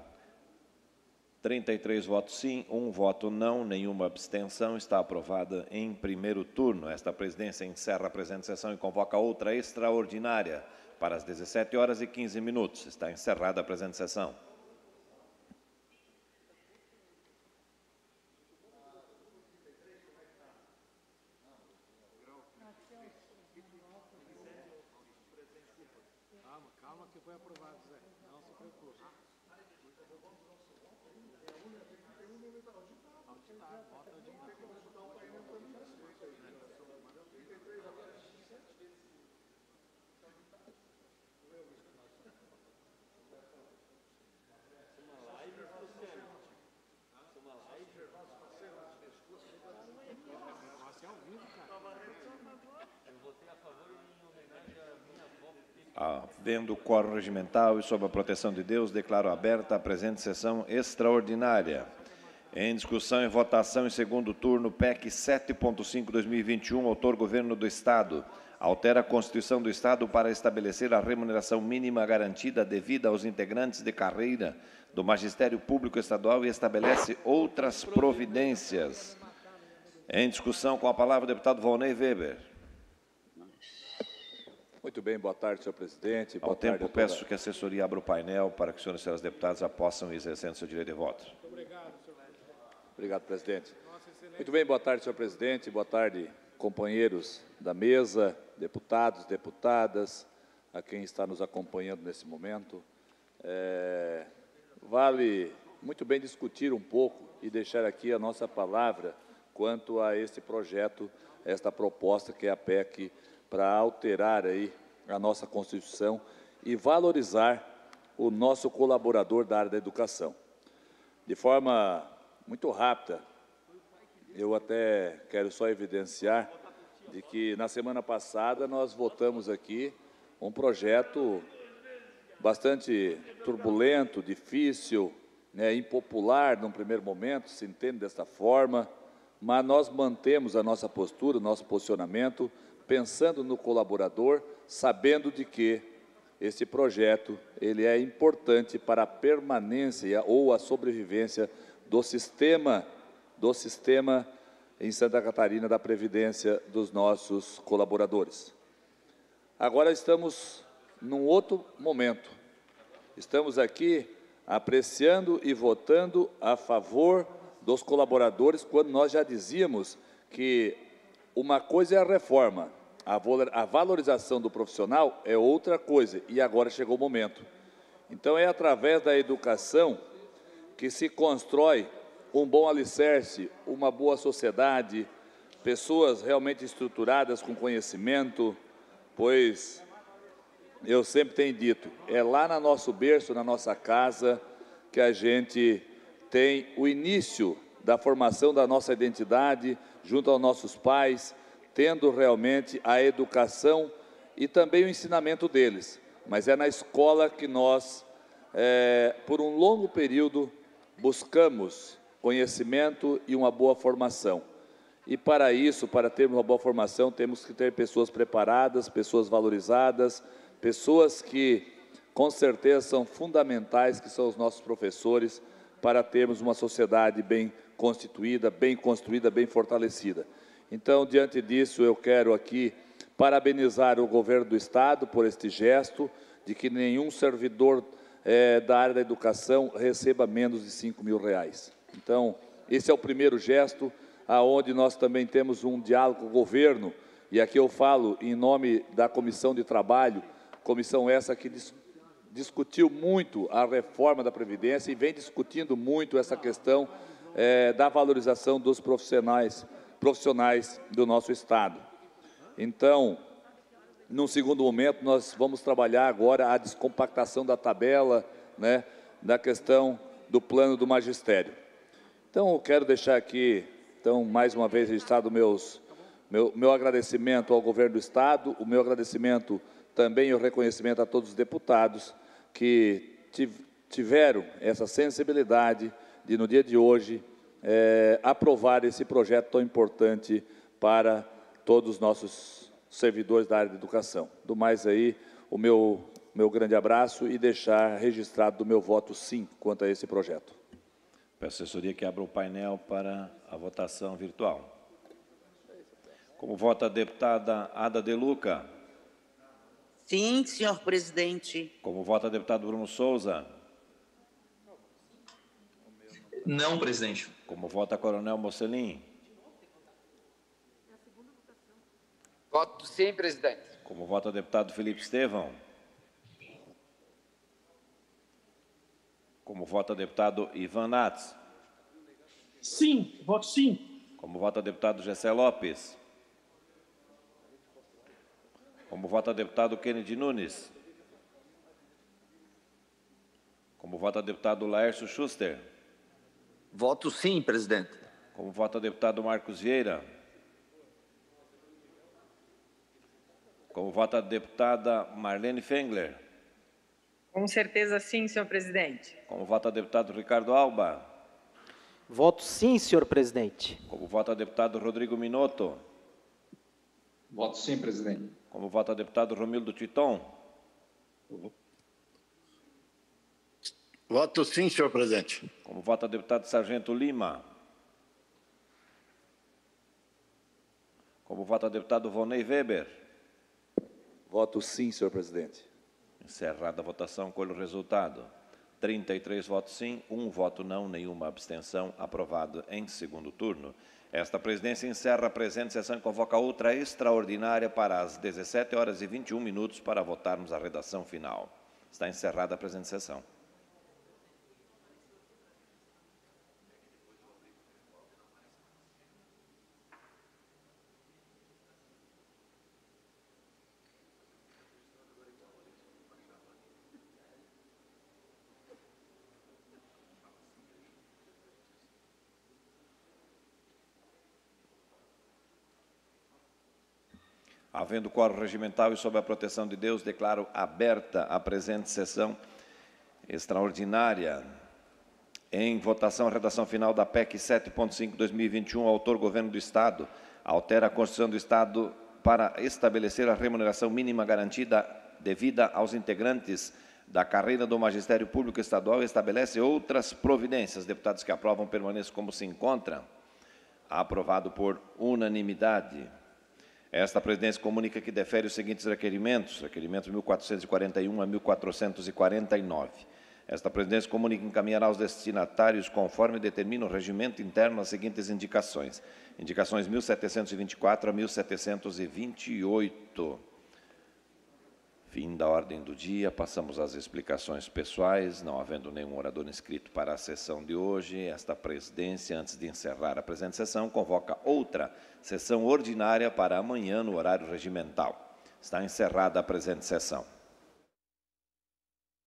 S1: 33 votos sim, 1 voto não, nenhuma abstenção. Está aprovada em primeiro turno. Esta presidência encerra a presente sessão e convoca outra extraordinária para as 17h15. Está encerrada a presente sessão.
S16: Calma que foi aprovado, Zé. Não se preocupe. Auditar, bota auditar.
S1: Havendo quórum regimental e sob a proteção de Deus, declaro aberta a presente sessão extraordinária. Em discussão e votação em segundo turno, PEC 7.5/2021, autor Governo do Estado. Altera a Constituição do Estado para estabelecer a remuneração mínima garantida devida aos integrantes de carreira do Magistério Público Estadual e estabelece outras providências. Em discussão, com a palavra o deputado Volney Weber.
S18: Muito bem, boa tarde, senhor presidente.
S1: Ao tempo, peço que a assessoria abra o painel para que os senhores e senhoras deputados já possam ir exercendo seu direito de voto.
S18: Obrigado, presidente. Muito bem, boa tarde, senhor presidente. Boa tarde, companheiros da mesa, deputados, deputadas, a quem está nos acompanhando nesse momento. Vale muito bem discutir um pouco e deixar aqui a nossa palavra quanto a esse projeto, esta proposta que é a PEC para alterar aí a nossa Constituição e valorizar o nosso colaborador da área da educação. De forma muito rápida, eu até quero só evidenciar de que na semana passada nós votamos aqui um projeto bastante turbulento, difícil, impopular num primeiro momento, se entende desta forma, mas nós mantemos a nossa postura, o nosso posicionamento, pensando no colaborador, sabendo de que esse projeto ele é importante para a permanência ou a sobrevivência do sistema em Santa Catarina da Previdência dos nossos colaboradores. Agora estamos num outro momento. Estamos aqui apreciando e votando a favor dos colaboradores, quando nós já dizíamos que uma coisa é a reforma, a valorização do profissional é outra coisa, e agora chegou o momento. Então, é através da educação que se constrói um bom alicerce, uma boa sociedade, pessoas realmente estruturadas com conhecimento, pois eu sempre tenho dito, é lá no nosso berço, na nossa casa, que a gente tem o início da formação da nossa identidade junto aos nossos pais, tendo realmente a educação e também o ensinamento deles. Mas é na escola que nós, por um longo período, buscamos conhecimento e uma boa formação. E para isso, para termos uma boa formação, temos que ter pessoas preparadas, pessoas valorizadas, pessoas que, com certeza, são fundamentais, que são os nossos professores, para termos uma sociedade bem constituída, bem construída, bem fortalecida. Então, diante disso, eu quero aqui parabenizar o governo do Estado por este gesto, de que nenhum servidor da área da educação receba menos de R$5.000. Então, esse é o primeiro gesto, aonde nós também temos um diálogo com o governo, e aqui eu falo em nome da Comissão de Trabalho, comissão essa que discutiu muito a reforma da Previdência e vem discutindo muito essa questão da valorização dos profissionais do nosso Estado. Então, num segundo momento, nós vamos trabalhar agora a descompactação da tabela, da questão do plano do magistério. Então, eu quero deixar aqui, mais uma vez registrado meu agradecimento ao governo do Estado, o meu agradecimento também e o reconhecimento a todos os deputados que tiveram essa sensibilidade de, no dia de hoje, aprovar esse projeto tão importante para todos os nossos servidores da área de educação. Do mais aí, o meu grande abraço e deixar registrado do meu voto sim quanto a esse projeto.
S1: Peço à assessoria que abra o painel para a votação virtual. Como vota a deputada Ada De Luca?
S12: Sim, senhor presidente.
S1: Como vota o deputado Bruno Souza?
S17: Não, presidente.
S1: Como vota a coronel Mocelin?
S20: Voto sim, presidente.
S1: Como vota o deputado Felipe Estevão? Como vota o deputado Ivan Nats?
S9: Sim, voto sim.
S1: Como vota o deputado Gessé Lopes? Como vota o deputado Kennedy Nunes? Como vota o deputado Laércio Schuster?
S20: Voto sim, presidente.
S1: Como vota o deputado Marcos Vieira? Como vota a deputada Marlene Fengler?
S11: Com certeza sim, senhor presidente.
S1: Como vota o deputado Ricardo Alba?
S10: Voto sim, senhor presidente.
S1: Como vota o deputado Rodrigo Minotto?
S21: Voto sim, presidente.
S1: Como vota o deputado Romildo Titon?
S22: Voto sim, senhor presidente.
S1: Como vota o deputado Sargento Lima? Como vota o deputado Vonei Weber?
S18: Voto sim, senhor presidente.
S1: Encerrada a votação, colho o resultado. 33 votos sim, 1 voto não, nenhuma abstenção. Aprovado em segundo turno. Esta presidência encerra a presente sessão e convoca outra extraordinária para as 17h21 para votarmos a redação final. Está encerrada a presente sessão. Havendo quórum regimental e sob a proteção de Deus, declaro aberta a presente sessão extraordinária. Em votação, a redação final da PEC 7.5/2021, autor Governo do Estado, altera a Constituição do Estado para estabelecer a remuneração mínima garantida devida aos integrantes da carreira do Magistério Público Estadual e estabelece outras providências. Deputados que aprovam permaneçam como se encontram. Aprovado por unanimidade. Esta presidência comunica que defere os seguintes requerimentos, requerimentos 1441 a 1449. Esta presidência comunica encaminhará aos destinatários conforme determina o regimento interno as seguintes indicações. Indicações 1724 a 1728. Fim da ordem do dia, passamos às explicações pessoais, não havendo nenhum orador inscrito para a sessão de hoje. Esta presidência, antes de encerrar a presente sessão, convoca outra sessão ordinária para amanhã no horário regimental. Está encerrada a presente sessão.